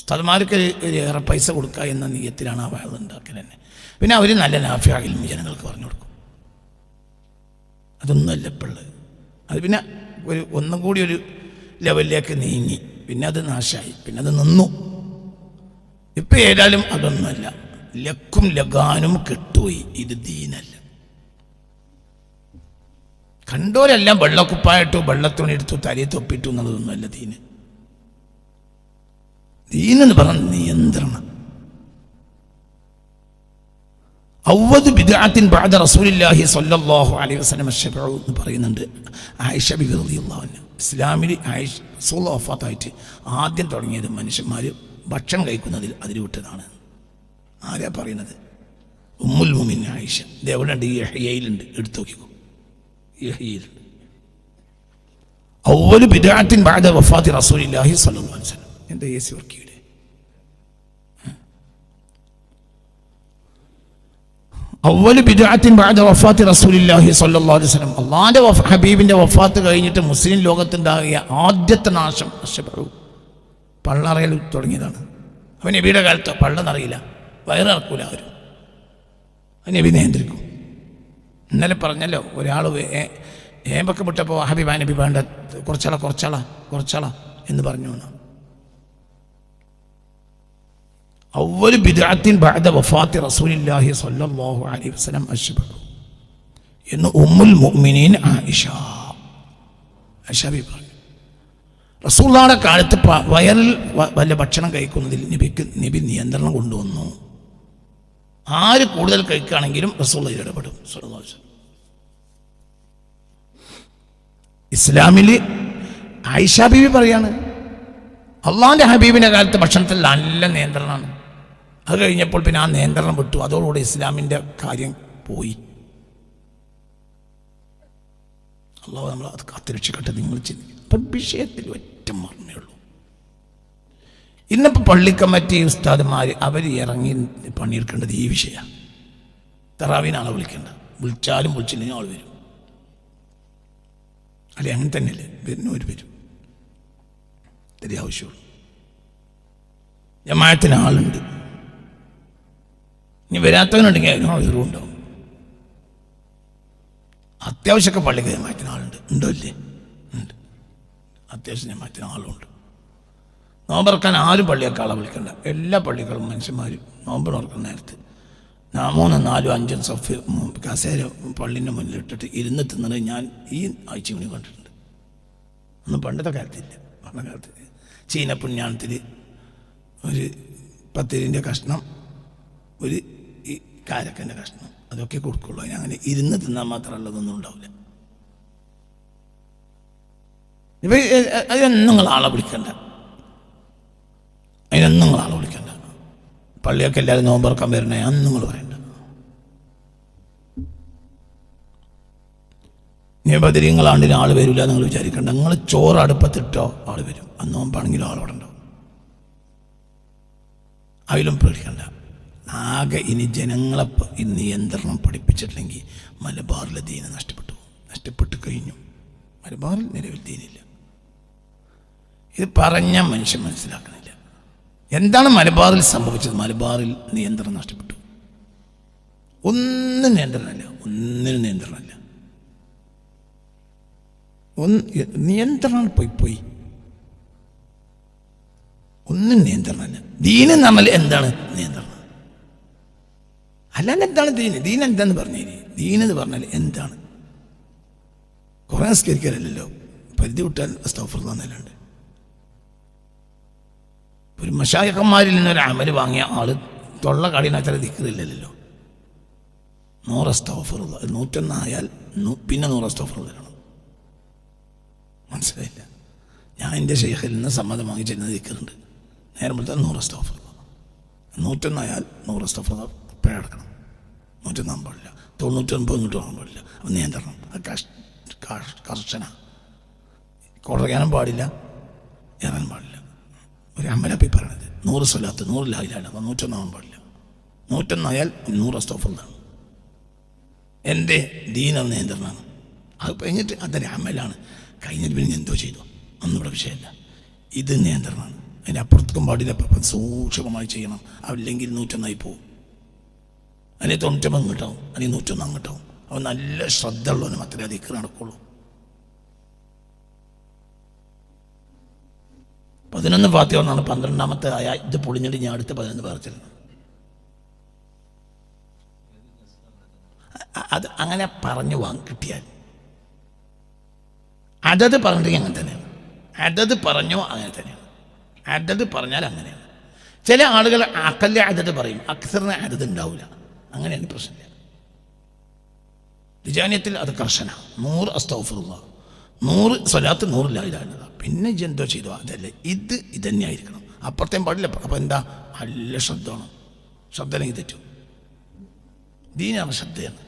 സ്ഥലമാർക്ക് ഏറെ പൈസ കൊടുക്കുക എന്ന നീയത്തിലാണ് ആ വയൽ ഉണ്ടാക്കൽ തന്നെ. പിന്നെ അവർ നല്ല നാഫിയാകിൽ ജനങ്ങൾക്ക് പറഞ്ഞു കൊടുക്കും. അതൊന്നുമല്ല ഇപ്പോഴുള്ളത്. അത് പിന്നെ ഒന്നും കൂടി ഒരു ലെവലിലേക്ക് നീങ്ങി, പിന്നെ അത് നാശമായി, പിന്നെ അത് നിന്നു. ഇപ്പം ഏതായാലും അതൊന്നുമല്ല. ലക്കും ലഗാനും കെട്ടുപോയി. ഇത് ദീനല്ല. കണ്ടോരെല്ലാം വെള്ളക്കുപ്പായിട്ടോ വെള്ളത്തുണി എടുത്തു തലയെ തൊപ്പിട്ടു എന്നുള്ളതൊന്നുമല്ല ദീന്. ദീനെന്ന് പറഞ്ഞ നിയന്ത്രണം. അവ്വദ് ബിദ്അത്തിൻ ബഅദ റസൂലില്ലാഹി സ്വല്ലല്ലാഹു അലൈഹി വസല്ലം അശ്ശബഉ എന്ന് പറയുന്നുണ്ട്. ആയിഷ ബിബി റളിയല്ലാഹു അൻഹ ഇസ്ലാമിൽ ആയിഷ റസൂലുള്ളാഹി വഫാത്തായിട്ട് ആദ്യം തുടങ്ങിയത് മനുഷ്യന്മാർ ഭക്ഷണം കഴിക്കുന്നതിൽ അതിൽ വിട്ടതാണ്. ആരാ പറയുന്നത്? ഉമ്മുൽ മുഅ്മിനീൻ ആയിഷ. ഇത് എവിടെ ഉണ്ട്? യഹ്യയിലുണ്ട്, എടുത്തു നോക്കിക്കോ. യഹ്യയിലുണ്ട്. അവ്വലു ബിദ്അത്തിൻ ബഅദ വഫാത്തി റസൂലില്ലാഹി സ്വല്ലല്ലാഹു അലൈഹി വസല്ലം. എന്താ ഏസി വർക്കിയില്ലേ? അവ്വലു ബിദ്അത്തിൻ ബഅദ വഫാത്തി റസൂലില്ലാഹി സ്വല്ലല്ലാഹു അലൈഹി വസല്ലം. അല്ലാഹുവിൻ്റെ ഹബീബിൻ്റെ വഫാത്ത് കഴിഞ്ഞിട്ട് മുസ്ലിം ലോകത്തുണ്ടാകിയ ആദ്യത്തെ നാശം അശ്ശബഉ, പള്ളറിയൽ തുടങ്ങിയതാണ്. അവൻ നബിയുടെ കാലത്ത് പള്ളെന്നറിയില്ല, വയറിറക്കൂല അവർ. നബി നിയന്ത്രിക്കും. ഇന്നലെ പറഞ്ഞല്ലോ, ഒരാൾ ഏമ്പൊക്കെ വിട്ടപ്പോൾ ഹബീബ നബി വേണ്ട കുറച്ചാള എന്ന് പറഞ്ഞു. അവ്വലു ബിദ്അത്തിൻ ബഅദ വഫാത്തി റസൂലില്ലാഹി സ്വല്ലല്ലാഹു അലൈഹി വസല്ലം അശ്ശബഉ എന്ന് ഉമ്മുൽ മുഅ്മിനീൻ ആയിഷ പറഞ്ഞു. റസൂലുള്ളാഹിയുടെ കാലത്ത് വയറിൽ വല്ല ഭക്ഷണം കഴിക്കുന്നതിൽ നബി നിയന്ത്രണം കൊണ്ടുവന്നു. ആര് കൂടുതൽ കഴിക്കുകയാണെങ്കിലും റസൂലുള്ളാഹി ഇടപെടും. സ്വല്ലല്ലാഹു അലൈഹി വസല്ലം. ഇസ്ലാമിൽ ആയിഷ ബീവി പറയാണ്, അള്ളാഹിൻ്റെ ഹബീബിൻ്റെ കാലത്ത് ഭക്ഷണത്തിൽ നല്ല നിയന്ത്രണമാണ്. അത് കഴിഞ്ഞപ്പോൾ പിന്നെ ആ നിയന്ത്രണം വിട്ടു. അതോടുകൂടി ഇസ്ലാമിൻ്റെ കാര്യം പോയി. അള്ളാഹു നമ്മൾ അത് കാത്തുരക്ഷിക്കട്ടെ. നിങ്ങൾ ചിന്തിക്കും. അപ്പം വിഷയത്തിൽ ഒറ്റ മറന്നേ ഉള്ളൂ. ഇന്നിപ്പോൾ പള്ളി കമ്മിറ്റി ഉസ്താദുമാർ അവർ ഇറങ്ങി പണിയെടുക്കേണ്ടത് ഈ വിഷയമാണ്. തറാവീനാളെ വിളിക്കേണ്ട. വിളിച്ചാലും വിളിച്ചില്ലെങ്കിൽ ആൾ വരും. അല്ലെ അങ്ങനെ തന്നെയല്ലേ? വരുന്നവർ വരും. ഇതേ ആവശ്യമുള്ളൂ. ജമാഅത്തിന് ആളുണ്ട്. ഇനി വരാത്തവനുണ്ടെങ്കിൽ അതിനും ആളും ഉണ്ടാവും. അത്യാവശ്യമൊക്കെ പള്ളിക്ക് ജമാഅത്തിന് ആളുണ്ട്. ഉണ്ടോ ഇല്ലേ? ഉണ്ട്. അത്യാവശ്യം ജമാഅത്തിന് ആളുണ്ട്. നോമ്പറക്കാൻ ആരും പള്ളിയൊക്കെ ആളെ വിളിക്കണ്ട. എല്ലാ പള്ളികളും മനുഷ്യന്മാരും നോമ്പ് തുറക്കുന്ന നേരത്ത് 3, 4, 5 സഫ് കസേര പള്ളിൻ്റെ മുന്നിലിട്ടിട്ട് ഇരുന്ന് തിന്നത് ഞാൻ ഈ ആഴ്ച കൂടി കണ്ടിട്ടുണ്ട്. ഒന്നും പണ്ടത്തെ കാലത്തില്ല. പണ്ടത്തെ കാലത്ത് ചീന പുണ്യാണത്തിൽ ഒരു പത്തിരിൻ്റെ കഷ്ണം, ഒരു ഈ കാരക്കൻ്റെ കഷ്ണം, അതൊക്കെ കൊടുക്കുള്ളൂ. അതിനങ്ങനെ ഇരുന്ന് തിന്നാൽ മാത്രമുള്ളതൊന്നും ഉണ്ടാവില്ല. ഇപ്പം അതിനൊന്നും നിങ്ങൾ ആളെ വിളിക്കണ്ട. അതിനൊന്നും നിങ്ങൾ ആളെ വിളിക്കണ്ട. പള്ളിയൊക്കെ എല്ലാവരും നോമ്പറക്കാൻ വരണേ അന്ന് നിങ്ങൾ പറയണ്ട. ബദരീങ്ങളാണ്ടിന് ആൾ വരില്ല നിങ്ങൾ വിചാരിക്കണ്ട. നിങ്ങൾ ചോറ് അടുപ്പത്തിട്ടോ ആൾ വരും. അന്ന് നോമ്പാണെങ്കിലും ആളോടെ ഉണ്ടാവും. അതിലും പേടിക്കണ്ട. ആകെ ഇനി ജനങ്ങളെ ഈ നിയന്ത്രണം പഠിപ്പിച്ചിട്ടില്ലെങ്കിൽ മലബാറിലെ ദീന നഷ്ടപ്പെട്ടു കഴിഞ്ഞു. മലബാറിൽ നിലവിൽ ദീനില്ല. ഇത് പറഞ്ഞ മനുഷ്യൻ മനസ്സിലാക്കണില്ല. എന്താണ് മലബാറിൽ സംഭവിച്ചത്? മലബാറിൽ നിയന്ത്രണം നഷ്ടപ്പെട്ടു. ഒന്നിനും നിയന്ത്രണമില്ല. നിയന്ത്രണം പോയി. ഒന്നും നിയന്ത്രണമില്ല. ദീൻ എന്ന് പറഞ്ഞാൽ എന്താണ് നിയന്ത്രണം? അല്ലാണ്ട് എന്താണ് ദീൻ? ദീൻ എന്താന്ന് പറഞ്ഞേ. ദീൻ എന്ന് പറഞ്ഞാൽ എന്താണ്? കുറേ നിസ്കരിക്കലല്ലോ, പരിധി വിട്ടാൽ അസ്തഗ്ഫിറുല്ലാഹ് എന്നല്ലുണ്ട്. ഒരു മശായിഖന്മാരിൽ നിന്നൊരു അമല് വാങ്ങിയ ആള് തൊള്ള കടിനത്ര ദിക്റില്ലല്ലോ. 100 അസ്തഗ്ഫിറുല്ലാഹ്, 101 ആയാൽ പിന്നെ 100 അസ്തഗ്ഫിറുല്ലാഹ് ഇടണം. മനസ്സിലായില്ല? ഞാൻ എൻ്റെ ശൈഖിൽ നിന്ന് സമ്മതം വാങ്ങിച്ചിരുന്ന ദിക്റുണ്ട്, നേരം പോലത്തെ 100 അസ്തഗ്ഫിറുല്ലാഹ്. 101 ആയാൽ 100 അസ്തഗ്ഫിറുല്ലാഹ് പിഴടക്കണം. 101 ആകാൻ പാടില്ല, 99 ഇങ്ങോട്ട് വാങ്ങാൻ പാടില്ല. അപ്പം നിയന്ത്രണം കർശന. കുറയാനും പാടില്ല, ഇറങ്ങാൻ പാടില്ല. ഒരു അമലപ്പി പറയണത് 100 സ്വലാത്ത്, 100 ലാ ഇലാഹ ഇല്ലല്ലാഹ്, 101 ആകാൻ പാടില്ല. 101 ആയാൽ 100 അസ്തഗ്ഫിറുല്ലാഹ്. എൻ്റെ ദീനം നിയന്ത്രണമാണ്. അത് കഴിഞ്ഞിട്ട് അതൊരു അമലാണ്. കഴിഞ്ഞിട്ട് പിന്നെ എന്തോ ചെയ്തു, ഒന്നിവിടെ വിഷയമല്ല. ഇത് നിയന്ത്രണമാണ്. അതിൻ്റെ അപ്പുറത്തേക്കും പാടില്ല. സൂക്ഷ്മമായി ചെയ്യണം, അല്ലെങ്കിൽ 101 പോകും, അല്ലെങ്കിൽ 99 അങ്ങോട്ടാവും, അല്ലെങ്കിൽ 101 അങ്ങോട്ടാവും. അവൻ നല്ല ശ്രദ്ധ ഉള്ളവന് മാത്രമേ അതിക്ക് നടക്കുള്ളൂ. 11 ഫാത്തിഹ എന്നാണ് 12ാമത്തെ ആയ. ഇത് പൊളിഞ്ഞിട്ട് ഞാൻ അടുത്ത 11 പറിച്ചിരുന്നു. അത് അങ്ങനെ പറഞ്ഞു കിട്ടിയാൽ അതത് പറഞ്ഞിട്ട് അങ്ങനെ തന്നെയാണ്. അതത് പറഞ്ഞോ അങ്ങനെ തന്നെയാണ്. അതത് പറഞ്ഞാൽ അങ്ങനെയാണ്. ചില ആളുകൾ അക്കല്ല അതത് പറയും, അക്സറിന് അതത് ഉണ്ടാവില്ല. അങ്ങനെയാണ് പ്രശ്നമില്ല. ലിജാനിയത്തിൽ അത് കർശന. 100 അസ്തഗ്ഫിറുല്ലാഹ്, 100 സ്വലാത്ത്, 100 ലാ ഇലാഹ ഇല്ലല്ലാഹ്. പിന്നെ എന്തോ ചെയ്തോ അതല്ലേ, ഇത് തന്നെ ആയിരിക്കണം. അപ്പുറത്തേം പാടില്ല. അപ്പം എന്താ, നല്ല ശബ്ദമാണ്. ശബ്ദം അല്ലെങ്കിൽ തെറ്റും. ദീനാണ്, ശ്രദ്ധയാണ്.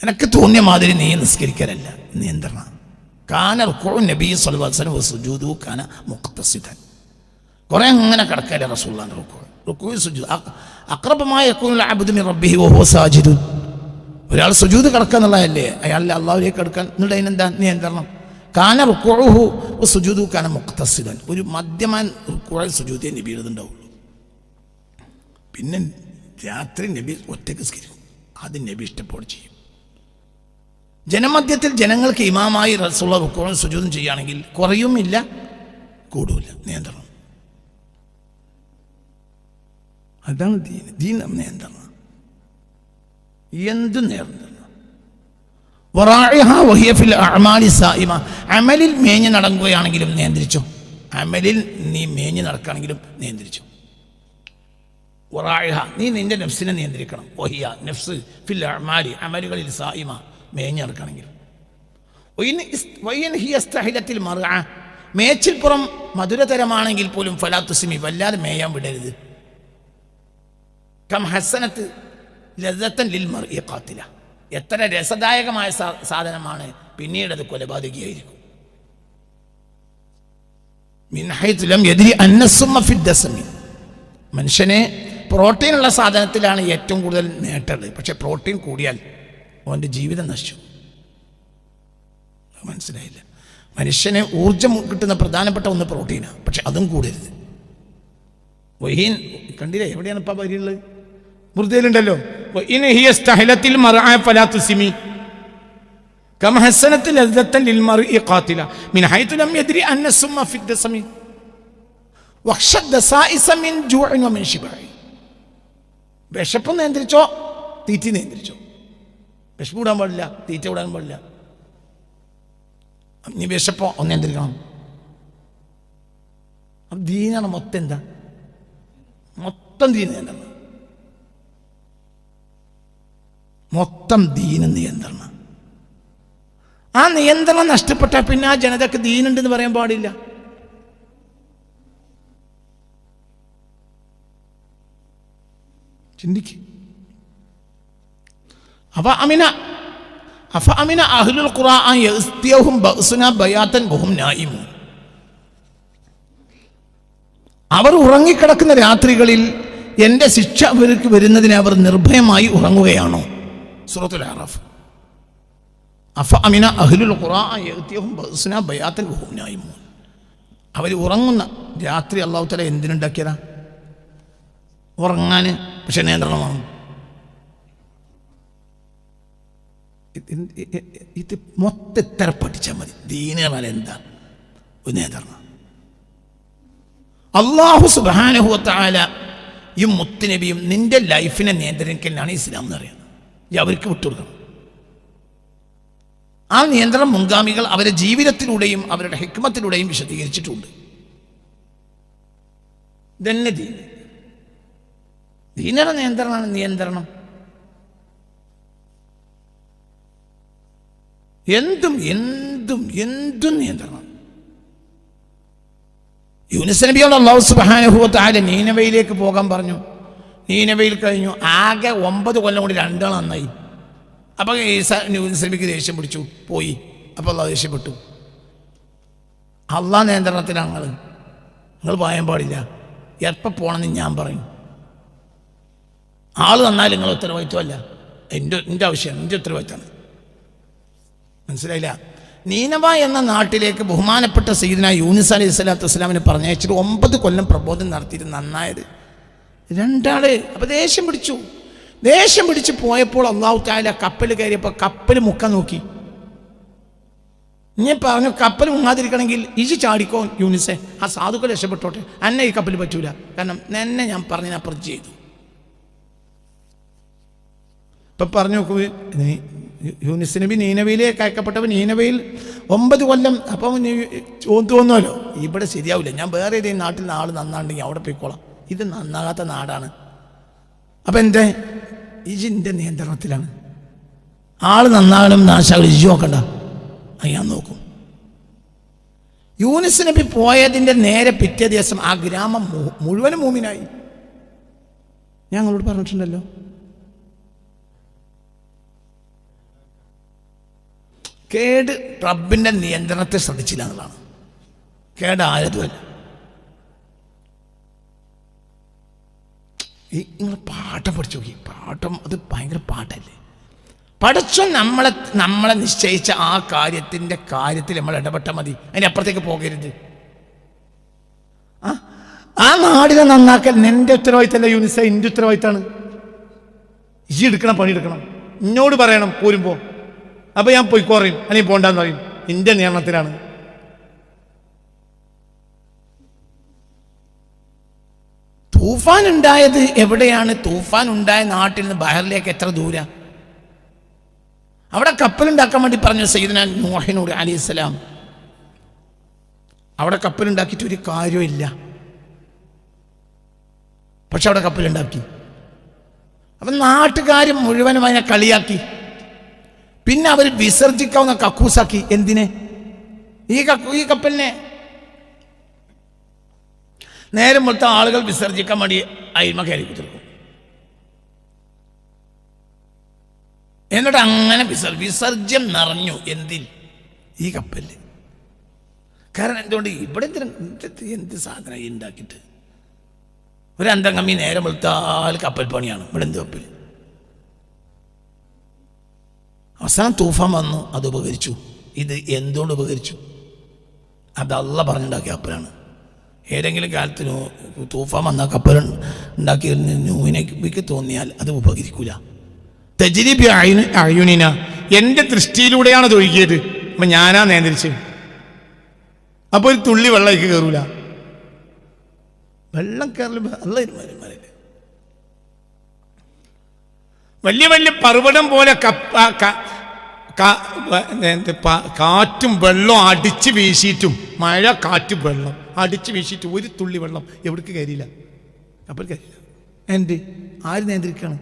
എനിക്ക് തോന്നിയ മാതിരി നീ നിസ്കരിക്കലല്ല, നിയന്ത്രണം. കാന റുക്ഉ നബി സ്വല്ലല്ലാഹു അലൈഹി വസല്ലം വസുജൂദു കാന മുഖ്തസിദൻ. കുറേ അങ്ങനെ കിടക്കല്ലേ റസൂലുള്ളാഹിന്റെ റുക്ഉ സുജൂദ്. അഖ്റബമായ യകൂനുൽ അബ്ദു മിൻ റബ്ബിഹി വഹുവ സാജിദുൻ. ഒരാൾ സുജൂദ് കിടക്കുക എന്നുള്ളതല്ലേ, അയാളുടെ അള്ളാഹുവിലേക്ക് കിടക്കാൻ. എന്നിട്ട് അതിനെന്താ നിയന്ത്രണം? കാന റുക്ഉഹു വസുജൂദു കാന മുഖ്തസിദൻ. ഒരു മധ്യമാൻ റുക്ഉ സുജൂദേ നബി എഴുതുണ്ടാവുള്ളൂ. പിന്നെ രാത്രി നബി ഒറ്റയ്ക്ക് നിസ്കരിക്കും. അത് നബി ഇഷ്ടത്തോടെ ചെയ്യും. ജനമധ്യത്തിൽ ജനങ്ങൾക്ക് ഇമാമായി റസൂലുള്ളാഹി റുക്ഉഉം സുജൂദും ചെയ്യുകയാണെങ്കിൽ കുറയുമില്ല, കൂടുമില്ല. നിയന്ത്രണം. അതാണ് ദീൻ നിയന്ത്രണം. എന്ത് നിയന്ത്രണം? അമലിൽ മേഞ്ഞ് നടക്കുകയാണെങ്കിലും നിയന്ത്രിച്ചോ. അമലിൽ നീ മേഞ്ഞ് നടക്കുകയാണെങ്കിലും നിയന്ത്രിച്ചോ. നീ നിന്റെ നഫ്സിനെ നിയന്ത്രിക്കണം. വഹിയ നഫ്സ് ഫിൽ അഅ്മാലി, അമലുകളിൽ സായിമ, മേഞ്ഞ് നടക്കുകയാണെങ്കിലും. മേച്ചിൽപ്പുറം മധുരതരമാണെങ്കിൽ പോലും ഫലാ തുസ്മി, വല്ലാതെ മേയാൻ വിടരുത്. കം ഹസനത്ത് ലദ്ദത്തൻ ലിൽ മർഇ ഖാതില. എത്ര രസദായകമായ സാധനമാണ്, പിന്നീട് അത് കൊലപാതകിയായിരിക്കും. മിൻ ഹൈതു ലം യദ്രി അന്ന സുമ്മ ഫി ദസ്മി. മനുഷ്യനെ പ്രോട്ടീനുള്ള സാധനത്തിലാണ് ഏറ്റവും കൂടുതൽ നേട്ടമുള്ളത്. പക്ഷെ പ്രോട്ടീൻ കൂടിയാൽ അവൻ്റെ ജീവിതം നശിച്ചു. മനസ്സിലായില്ല? മനുഷ്യന് ഊർജം കിട്ടുന്ന പ്രധാനപ്പെട്ട ഒന്ന് പ്രോട്ടീനാണ്. പക്ഷെ അതും കൂടരുത്. വഹീൻ കണ്ടില്ലേ, എവിടെയാണ് ഇപ്പം വരിയുള്ളത്? മൃദയിലുണ്ടല്ലോ. വിശപ്പ് നിയന്ത്രിച്ചോ, തീറ്റി നിയന്ത്രിച്ചോ. വിശപ്പ് കൂടാൻ പാടില്ല, തീറ്റ കൂടാൻ പാടില്ല. നീ വിശപ്പോ ഒന്ന് നിയന്ത്രിക്കണം. അപ്പം ദീനാണ് മൊത്തം. എന്താ മൊത്തം ദീന നിയന്ത്രണം? മൊത്തം ദീന നിയന്ത്രണം. ആ നിയന്ത്രണം നഷ്ടപ്പെട്ടാൽ പിന്നെ ആ ജനതക്ക് ദീനുണ്ടെന്ന് പറയാൻ പാടില്ല. ചിന്തിക്ക്. അഫഅമിന അഹ്ലുൽ ഖുർആൻ യസ്തിയഹും ബഅസുനാ ബയാതൻ വഹും നായിമൂൻ. അവർ ഉറങ്ങിക്കിടക്കുന്ന രാത്രികളിൽ എൻ്റെ ശിക്ഷ അവർക്ക് വരുന്നതിന് അവർ നിർഭയമായി ഉറങ്ങുകയാണോ? സൂറത്തുൽ അറാഫ്. അഫഅമിന അഹ്ലുൽ ഖുർആൻ യസ്തിയഹും ബഅസുനാ ബയാതൻ വഹും നായിമൂൻ. അവർ ഉറങ്ങുന്ന രാത്രി അല്ലാഹു തആല എന്തിനുണ്ടാക്കിയതാ? ഉറങ്ങാൻ. പക്ഷെ നിയന്ത്രണമാണ്. ഇത് മൊത്തം എത്ര പഠിച്ചാൽ മതി. ദീന് പറഞ്ഞാൽ എന്താ? ഒരു നിയന്ത്രണം. അല്ലാഹു സുബ്ഹാനഹു വ തആല ഈ മുത്തുനബിയും നിന്റെ ലൈഫിനെ നിയന്ത്രിക്കലാണ് ഇസ്ലാം എന്ന് പറയുന്നത്. അവർക്ക് വിട്ടുകൊടുക്കണം. ആ നിയന്ത്രണം മുൻഗാമികൾ അവരുടെ ജീവിതത്തിലൂടെയും അവരുടെ ഹിക്മത്തിലൂടെയും വിശദീകരിച്ചിട്ടുണ്ട്. ഇതന്നെ ദീനയുടെ നിയന്ത്രണമാണ് നിയന്ത്രണം. എന്തും എന്തും എന്തും നിയന്ത്രണം. യൂനുസ് നബിയോട് അല്ലാഹു സുബ്ഹാനഹു വ തആല നീനവയിലേക്ക് പോകാൻ പറഞ്ഞു. നീനവയിൽ കഴിഞ്ഞു. ആകെ 9 കൊല്ലം കൂടി 2 നന്നായി. അപ്പോൾ യൂനുസ് നബിക്ക് ദേഷ്യം പിടിച്ചു, പോയി. അപ്പോൾ അള്ളാഹു ദേഷ്യപ്പെട്ടു. അള്ളാഹ് നിയന്ത്രണത്തിലാണ്. നിങ്ങൾ പറയാൻ പാടില്ല, എപ്പോൾ പോകണമെന്ന് ഞാൻ പറയും. ആൾ നന്നാൽ നിങ്ങൾ ഉത്തരവാദിത്വമല്ല, എൻ്റെ ആവശ്യമാണ്, എൻ്റെ ഉത്തരവാദിത്തമാണ്. മനസ്സിലായില്ല? നീനവ എന്ന നാട്ടിലേക്ക് ബഹുമാനപ്പെട്ട സയ്യിദുനാ യൂനുസ് അലൈഹി സ്വലാത്തു വസ്സലാമിനെ പറഞ്ഞയച്ചിട്ട് 9 കൊല്ലം പ്രബോധനം നടത്തിയിട്ട് നന്നായത് 2 ആള്. അപ്പോൾ ദേഷ്യം പിടിച്ച് പോയപ്പോൾ അല്ലാഹു തആല കപ്പൽ കയറിയപ്പോൾ കപ്പൽ മുക്കാൻ നോക്കി. ഞാൻ പറഞ്ഞു, കപ്പൽ മുങ്ങാതിരിക്കണമെങ്കിൽ ഇജി ചാടിക്കോ യൂനുസെ, ആ സാധുക്കൾ രക്ഷപ്പെട്ടോട്ടെ, എന്നെ ഈ കപ്പൽ പറ്റൂല, കാരണം എന്നെ ഞാൻ പറഞ്ഞതിനപ്പുറം ചെയ്തു. ഇപ്പം പറഞ്ഞു നോക്കൂ, യൂനുസ് നബി നീനവയിലേക്ക് അയക്കപ്പെട്ടപ്പോൾ നീനവയിൽ 9 കൊല്ലം. അപ്പം തോന്നുമല്ലോ ഇവിടെ ശരിയാവില്ല, ഞാൻ വേറെ ഏതെങ്കിലും നാട്ടിൽ നിന്ന് ആൾ നന്നാണ്ടെങ്കിൽ അവിടെ പോയിക്കോളാം, ഇത് നന്നാകാത്ത നാടാണ്. അപ്പം എൻ്റെ ഇജിൻ്റെ നിയന്ത്രണത്തിലാണ്. ആൾ നന്നാകണം നാശാകണം ഇജി നോക്കണ്ട, ഞാൻ നോക്കും. യൂനുസ് നബി പോയതിൻ്റെ നേരെ പിറ്റേ ദിവസം ആ ഗ്രാമം മുഴുവനും മൂമിനായി. ഞങ്ങളോട് പറഞ്ഞിട്ടുണ്ടല്ലോ. കേട് റബ്ബിൻ്റെ നിയന്ത്രണത്തെ ശ്രദ്ധിച്ചില്ല എന്നുള്ളതാണ്. കേടായതുമല്ല. നിങ്ങൾ പാഠം പഠിച്ചു നോക്കി. പാഠം അത് ഭയങ്കര പാഠല്ലേ. പഠിച്ചോ നമ്മളെ നിശ്ചയിച്ച ആ കാര്യത്തിൽ നമ്മൾ ഇടപെട്ടാൽ മതി, അതിൻ്റെ അപ്പുറത്തേക്ക് പോകരുത്. ആ നാടിനെ നന്നാക്കൽ നിന്റെ ഉത്തരവാദിത്തമല്ല യൂനുസ, എൻ്റെ ഉത്തരവാദിത്തമാണ്. ഈ എടുക്കണം, പണിയെടുക്കണം, എന്നോട് പറയണം പോരുമ്പോൾ. അപ്പോൾ ഞാൻ പോയിക്കോറയും അല്ലെങ്കിൽ പോകണ്ടെന്ന് പറയും, എൻ്റെ നിയന്ത്രണത്തിലാണ്. തൂഫാൻ ഉണ്ടായത് എവിടെയാണ്? തൂഫാൻ ഉണ്ടായ നാട്ടിൽ നിന്ന് ബഹറിലേക്ക് എത്ര ദൂരം? അവിടെ കപ്പലുണ്ടാക്കാൻ വേണ്ടി പറഞ്ഞു സയ്യിദുനാ നൂഹിനോട് അലൈഹിസ്സലാം. അവിടെ കപ്പലുണ്ടാക്കിയിട്ട് ഒരു കാര്യമില്ല, പക്ഷെ അവിടെ കപ്പലുണ്ടാക്കി. അപ്പം നാട്ടുകാർ മുഴുവനും അതിനെ കളിയാക്കി. പിന്നെ അവർ വിസർജിക്കാവുന്ന കക്കൂസാക്കി. എന്തിനെ? ഈ കപ്പലിനെ നേരം മൊത്തം ആളുകൾ വിസർജിക്കാൻ വേണ്ടി അയിമ കയറി കുത്തിർക്കും. എന്നിട്ട് അങ്ങനെ വിസർജ്യം നിറഞ്ഞു. എന്തിൽ? ഈ കപ്പലിൽ. കാരണം എന്തുകൊണ്ട്? ഇവിടെ എന്ത് സാധനം ഉണ്ടാക്കിയിട്ട് ഒരു അന്തംഗമ്മി നേരം വെളുത്താൽ കപ്പൽ പണിയാണ്. ഇവിടെ എന്ത് കപ്പൽ? അവസാനം തൂഫാൻ വന്നു, അത് ഉപകരിച്ചു. ഇത് എന്തുകൊണ്ട് ഉപകരിച്ചു? അത് അള്ളാഹ് പറഞ്ഞുണ്ടാക്കിയ കപ്പലാണ്. ഏതെങ്കിലും കാലത്ത് തൂഫാൻ വന്ന കപ്പൽ ഉണ്ടാക്കി നൂഹിനബിക്ക് തോന്നിയാൽ അത് ഉപകരിക്കൂല. തജ്രിബി അയുനിന, എൻ്റെ ദൃഷ്ടിയിലൂടെയാണ് അത് ഒഴുകിയത്. അപ്പം ഞാനാ നിയന്ത്രിച്ചത്. അപ്പോൾ ഒരു തുള്ളി വെള്ളമൊക്കെ കയറൂല. വെള്ളം കയറൽ വലിയ വലിയ പർവ്വതം പോലെ കാറ്റും വെള്ളം അടിച്ച് വീശിയിട്ടും, മഴ കാറ്റും വെള്ളം അടിച്ച് വീശിയിട്ട് ഒരു തുള്ളി വെള്ളം എവിടേക്ക് കയറിയില്ല, കപ്പൽ കയറിയില്ല. എൻ്റെ ആര് നിയന്ത്രിക്കുകയാണ്?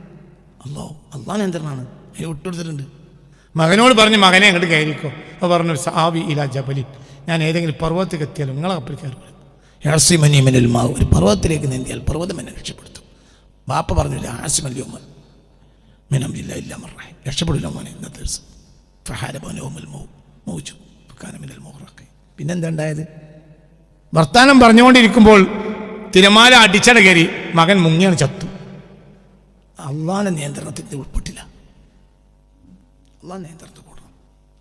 അള്ളാഹ് നിയന്ത്രണമാണ്. അതിന് വിട്ടുകൊടുത്തിട്ടുണ്ട്. മകനോട് പറഞ്ഞ്, മകനെ അങ്ങോട്ട് കയറിക്കോ. അപ്പോൾ പറഞ്ഞു, സാവി ഇലാ ജബലി, ഞാൻ ഏതെങ്കിലും പർവ്വതത്തേക്ക് എത്തിയാലും നിങ്ങളെ കപ്പൽ കയറില്ല. യാസിമനിമിനൽ മാവ്, ഒരു പർവ്വതത്തിലേക്ക് നീന്തിയാൽ പർവ്വതം എന്നെ രക്ഷപ്പെടുത്തും. ബാപ്പ പറഞ്ഞില്ല, ആസിമല്യോമൻ മിനമില്ല ഇല്ല മറ, രക്ഷപ്പെടില്ല മോനെ ഇന്നത്തെ ദിവസം. പിന്നെന്താ ഉണ്ടായത്? വർത്താനം പറഞ്ഞുകൊണ്ടിരിക്കുമ്പോൾ തിരമാല അടിച്ചട കയറി, മകൻ മുങ്ങിയാണ് ചത്തു. അള്ളാഹുവിന്റെ നിയന്ത്രണത്തിൽ ഉൾപ്പെട്ടില്ല. അള്ളാഹ് നിയന്ത്രണത്തിൽ കൂടണം.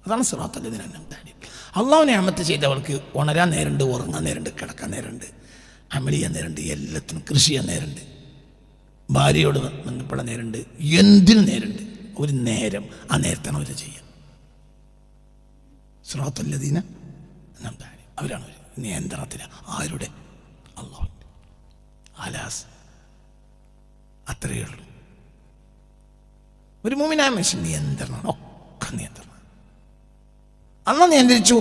അതാണ് സിറാത്തൽ ലദീന അൻഅംത അലൈഹിം. അള്ളാഹു നിഅമത്ത് ചെയ്തവർക്ക് ഉണരാൻ നേരമുണ്ട്, ഉറങ്ങാൻ നേരമുണ്ട്, കിടക്കാൻ നേരമുണ്ട്, അമൽ ചെയ്യാൻ നേരമുണ്ട്, എല്ലാത്തിനും കൃഷി ചെയ്യാൻ നേരമുണ്ട്, ഭാര്യയോട് ബന്ധപ്പെടാൻ നേരമുണ്ട്, എന്തിനും നേരമുണ്ട്. ഒരു നേരം, ആ നേരത്താണ് അവർ ചെയ്യുക. സിറാത്തൽ ലദീന അൻഅംത അലൈഹിം, അവരാണ് നിയന്ത്രണത്തിന്. ആരുടെ? അള്ളാഹുവിൻ്റെ. അലാസ്, അത്രയേ ഉള്ളൂ. ഒരു മുഅ്മിനായ മനുഷ്യൻ നിയന്ത്രണം, ഒക്കെ നിയന്ത്രണം. അള്ളാഹ് നിയന്ത്രിച്ചു.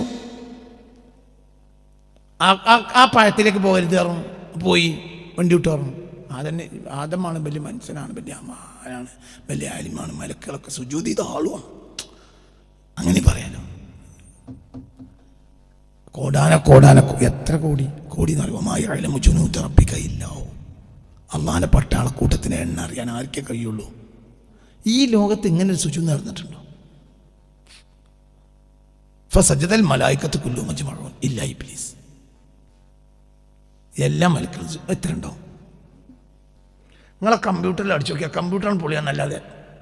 ആ പഴത്തിലേക്ക് പോകരുത് പറഞ്ഞു, പോയി വണ്ടി വിട്ട് പറഞ്ഞു. അതന്നെ ആദമാണ് വലിയ മനുഷ്യനാണ്, വലിയ അമാനാണ്, വലിയ ആലിമാണ്, മലക്കുകളൊക്കെ സുജൂദ് ചെയ്ത ആളുമാണ്, അങ്ങനെ പറയാലോ. എത്ര കോടി നൽകുമായി അയലമു ജുനൂദ റബ്ബിക ഇല്ലാഹു. അള്ളാഹിന്റെ പട്ടാളക്കൂട്ടത്തിന് എണ്ണ അറിയാൻ ആർക്കേ കഴിയുള്ളൂ. ഈ ലോകത്ത് ഇങ്ങനെ ഒരു സുജൂദ് നടന്നിട്ടുണ്ടോ? ഫസജദൽ മലായികത്തു കുല്ലുഹും അജ്മഊൻ ഇല്ലാ ഇബ്ലീസ്. എല്ലാ മലക്കുകളും എത്ര ഉണ്ടാവും? നിങ്ങളെ കമ്പ്യൂട്ടറിൽ അടിച്ചു നോക്കിയാൽ കമ്പ്യൂട്ടറാണ് പൊളിയാന്നല്ലാതെ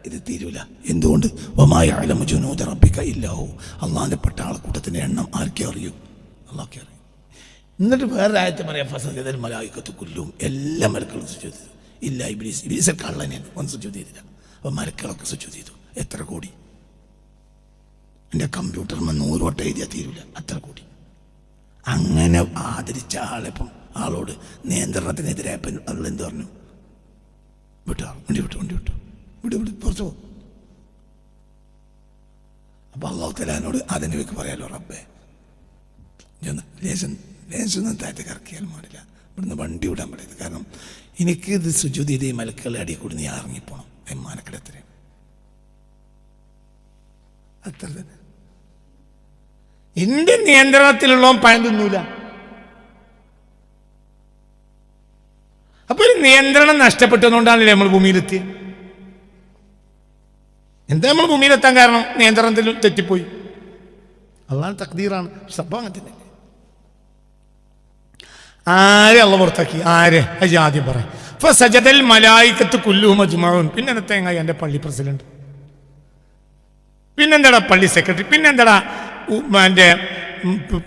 ഇത് തീരൂല. എന്തുകൊണ്ട്? വമാ യഅലമു ജുനൂദ റബ്ബിക ഇല്ലാഹു. അള്ളാഹിന്റെ പട്ടാളക്കൂട്ടത്തിന്റെ എണ്ണം ആർക്കേ അറിയൂ? അള്ളാഹ്ക്കേ അറിയൂ. എന്നിട്ട് വേറെ ആയത്ത് പറയാം, ഫസജദൽ മലായികത്തു കുല്ലുഹും, എല്ലാ മലക്കുകളും സുജൂദ് ചെയ്തു ഇല്ലാ ഇബ്ലീസ്. ഇബ്ലീസ് കള്ളനെയാണ്, ഒന്നും സുജൂദ് ചെയ്തില്ല. അപ്പോൾ മലക്കുകളൊക്കെ സുജൂദ് ചെയ്തു. എത്ര കോടി? എൻ്റെ കമ്പ്യൂട്ടറിൽ 100 വട്ടം എഴുതിയാൽ തീരൂല, അത്ര കോടി. അങ്ങനെ ആദരിച്ച ആളെപ്പം ആളോട് നിയന്ത്രണത്തിനെതിരായപ്പോൾ അള്ള എന്ത് പറഞ്ഞു? വണ്ടി വിട്ടു പുറത്തു പോകും. അപ്പം അള്ളാഹു തആലയോട് അതിനെ വെക്ക് പറയാലോ, റബ്ബേ ലേശം താഴത്തേക്ക് ഇറക്കിയാൽ പാടില്ല, ഇവിടുന്ന് വണ്ടി വിടാൻ പാടില്ല. കാരണം എനിക്ക് ഇത് സുജൂദ് ചെയ്ത് ഈ മലക്കുകളുടെ അടിയിൽ കൂടി നീ ഇറങ്ങിപ്പോണം. മാനക്കെടുത്തര അത്ര തന്നെ. എന്റെ നിയന്ത്രണത്തിലുള്ളവൻ പഴം തിന്നൂല. അപ്പൊ ഒരു നിയന്ത്രണം നഷ്ടപ്പെട്ടതുകൊണ്ടാണല്ലേ നമ്മൾ ഭൂമിയിലെത്തി. എന്താ നമ്മൾ ഭൂമിയിലെത്താൻ കാരണം? നിയന്ത്രണത്തിൽ തെറ്റിപ്പോയി. അള്ളാഹ് തഖ്ദീറാണ്, സംഭവം അങ്ങനെ തന്നെ. ആരെ അള്ളാഹ് പുറത്താക്കി? ആരെ? അത് ആദ്യം പറയാം. ഫസജദൽ മലായികത്തു കുല്ലുഹും അജ്മഊൻ. പിന്നെ എന്താ എൻ്റെ പള്ളി പ്രസിഡന്റ്, പിന്നെന്താടാ പള്ളി സെക്രട്ടറി, പിന്നെന്താടാ എൻ്റെ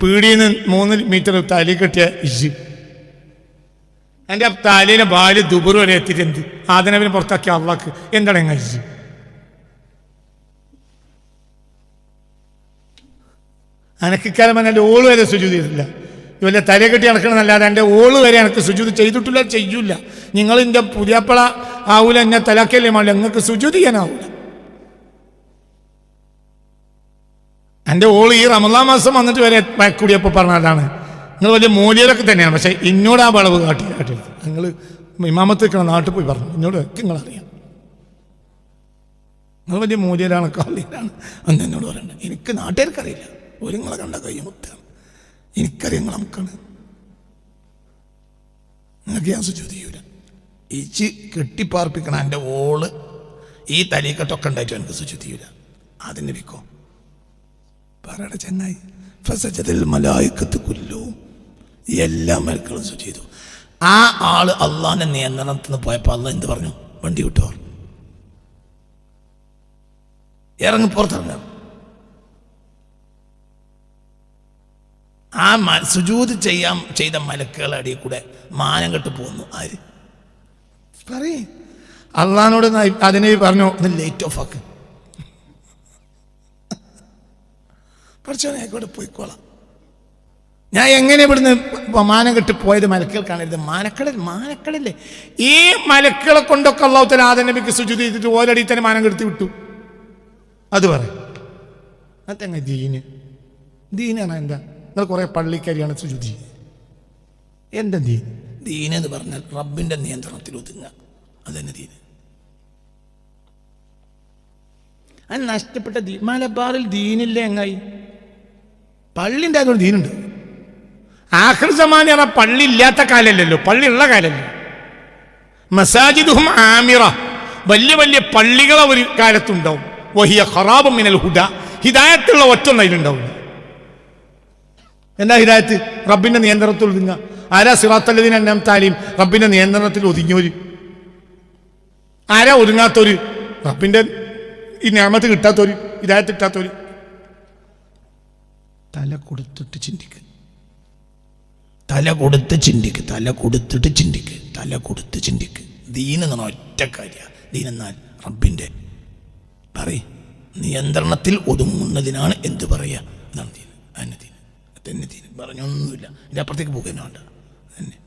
പീടിയിൽ നിന്ന് 3 മീറ്റർ തലയിൽ കെട്ടിയ ഇജ്, എൻ്റെ തലയിലെ ബാല് ദുബർ വരെ എത്തിയിട്ട് എന്ത് ആദനവിനെ പുറത്താക്കിയ അള്ളാഹ്ക്ക് എന്താണ് എങ്ങ ഇജ്? അനക്കിക്കാലം എൻ്റെ ഓള് വരെ സുജൂദ് ചെയ്തില്ല. ഇവല്ല തലയെ കെട്ടി നടക്കണമെന്നല്ലാതെ എൻ്റെ ഓള് വരെ എനിക്ക് സുജൂദ് ചെയ്തിട്ടില്ല, ചെയ്യൂല. നിങ്ങൾ എൻ്റെ പുതിയപ്പള ആവൂല, എന്നെ തലാക്കല്ലേ മാറില്ല, നിങ്ങൾക്ക് സുജൂദ് ചെയ്യാനാവൂല. എൻ്റെ ഓള് ഈ റമദാൻ മാസം വന്നിട്ട് വരെ കൂടിയപ്പോൾ പറഞ്ഞതാണ്, നിങ്ങൾ വലിയ മൂല്യരൊക്കെ തന്നെയാണ്, പക്ഷേ ഇന്നോട് ആ വളവ് കാട്ടിയത് നിങ്ങൾ ഇമാമത്ത് നിൽക്കണം, നാട്ടിൽ പോയി പറഞ്ഞു, എന്നോട് നിങ്ങളറിയാം, നിങ്ങൾ വലിയ മൂല്യരാണ്, കാളിയരാണ് അന്ന് എന്നോട് പറയണ്ട. എനിക്ക് നാട്ടുകാർക്കറിയില്ല, ഒരു നിങ്ങളെ കണ്ട കൈ മുത്താണ്, എനിക്കറിയാം നമുക്കാണ്. നിങ്ങൾക്ക് ഞാൻ സുജൂദ് ചെയ്യൂല. ഇച്ച് കെട്ടിപ്പാർപ്പിക്കണം എൻ്റെ ഓള് ഈ തലീക്കെട്ടൊക്കെ ഉണ്ടായിട്ട് എനിക്ക് സുജൂദ് ചെയ്യൂല. അതിന് വിക്കോ പറയുടെ ചെങ്ങായി. ഫസജദൽ മലായികത്തു കുല്ലുഹും, എല്ലാ മലക്കുകളും സുജൂദ് ചെയ്തു. ആ ആള് അള്ളാഹിന്റെ നിയന്ത്രണത്തിൽ നിന്ന് പോയപ്പോൾ അള്ളാഹ് എന്ത് പറഞ്ഞു? വണ്ടി വിട്ടോ, ഇറങ്ങി പുറത്തിറങ്ങ. ആ സുജൂദ് ചെയ്ത മലക്കുകളുടെ അടിയിൽ കൂടെ മാനം കെട്ട് പോകുന്നു. ആര് പറയേ? അള്ളാഹിനോട് അതിനെ പറഞ്ഞു, ലൈറ്റ് ഓഫ് ആക്ക്, കുറച്ചോനെ ആയിക്കോട്ടെ പോയിക്കോളാം. ഞാൻ എങ്ങനെ ഇവിടുന്ന് മാനം കെട്ട് പോയത്? മലക്കുകൾ കാണരുത്, മാനക്കളില്ലേ? ഈ മലക്കുകളെ കൊണ്ടൊക്കെ അള്ളാഹു തആല ആദം നബിക്ക് സുജൂദ് ചെയ്തിട്ട് ഓരടി തന്നെ മാനം കെടുത്തി വിട്ടു. അത് പറയും അതെങ്ങ ദീനാണ്. എന്താ നിങ്ങൾ കുറെ പള്ളിക്കരിയാണ് സുജൂദ് ചെയ്യുന്നത്? എന്താ ദീൻ എന്ന് പറഞ്ഞാൽ റബ്ബിന്റെ നിയന്ത്രണത്തിൽ ഒതുങ്ങുക, അതന്നെ ദീൻ. അത് നഷ്ടപ്പെട്ട മലബാറിൽ ദീനില്ല. എങ്ങായി പള്ളിൻ്റെ അതുകൊണ്ട് ദീനുണ്ട്. ആഖിർ സമാൻ പറഞ്ഞാൽ പള്ളി ഇല്ലാത്ത കാലല്ലല്ലോ, പള്ളി ഉള്ള കാലല്ലോ. മസാജിദുഹും ആമിറ, വലിയ വലിയ പള്ളികൾ ഒരു കാലത്തുണ്ടാവും. വഹിയ ഖറാബും മിനൽ ഹുദ, ഹിദായത്തുള്ള ഒറ്റൊന്നും അതിലുണ്ടാവില്ല. എന്താ ഹിദായത്ത്? റബ്ബിന്റെ നിയന്ത്രണത്തിൽ ഒതുങ്ങുക. ആരാ സിറാത്തല്ലദീന അൻഅംത അലൈഹിം? റബ്ബിന്റെ നിയന്ത്രണത്തിൽ ഒതുങ്ങിയവര്. ആരാ ഒതുങ്ങാത്തവര്? റബ്ബിന്റെ ഈ നിഅമത്ത് കിട്ടാത്തവര്, ഹിദായത്ത് കിട്ടാത്തവര്. തല കൊടുത്തിട്ട് ചിന്തിക്ക്, തല കൊടുത്തിട്ട് ചിന്തിക്ക്. ദീൻ എന്ന് പറഞ്ഞാൽ ഒറ്റ കാര്യ. ദീൻ എന്നാൽ റബ്ബിന്റെ നിയന്ത്രണത്തിൽ ഒതുങ്ങുന്നതിനാണ് എന്ത് പറയുക? അതാണ് ദീൻ. അതിന് ദീൻ തന്നെ ദീൻ പറഞ്ഞൊന്നുമില്ല. ഇതിൻ്റെ അപ്പുറത്തേക്ക് പോകുന്നതുകൊണ്ട് തന്നെ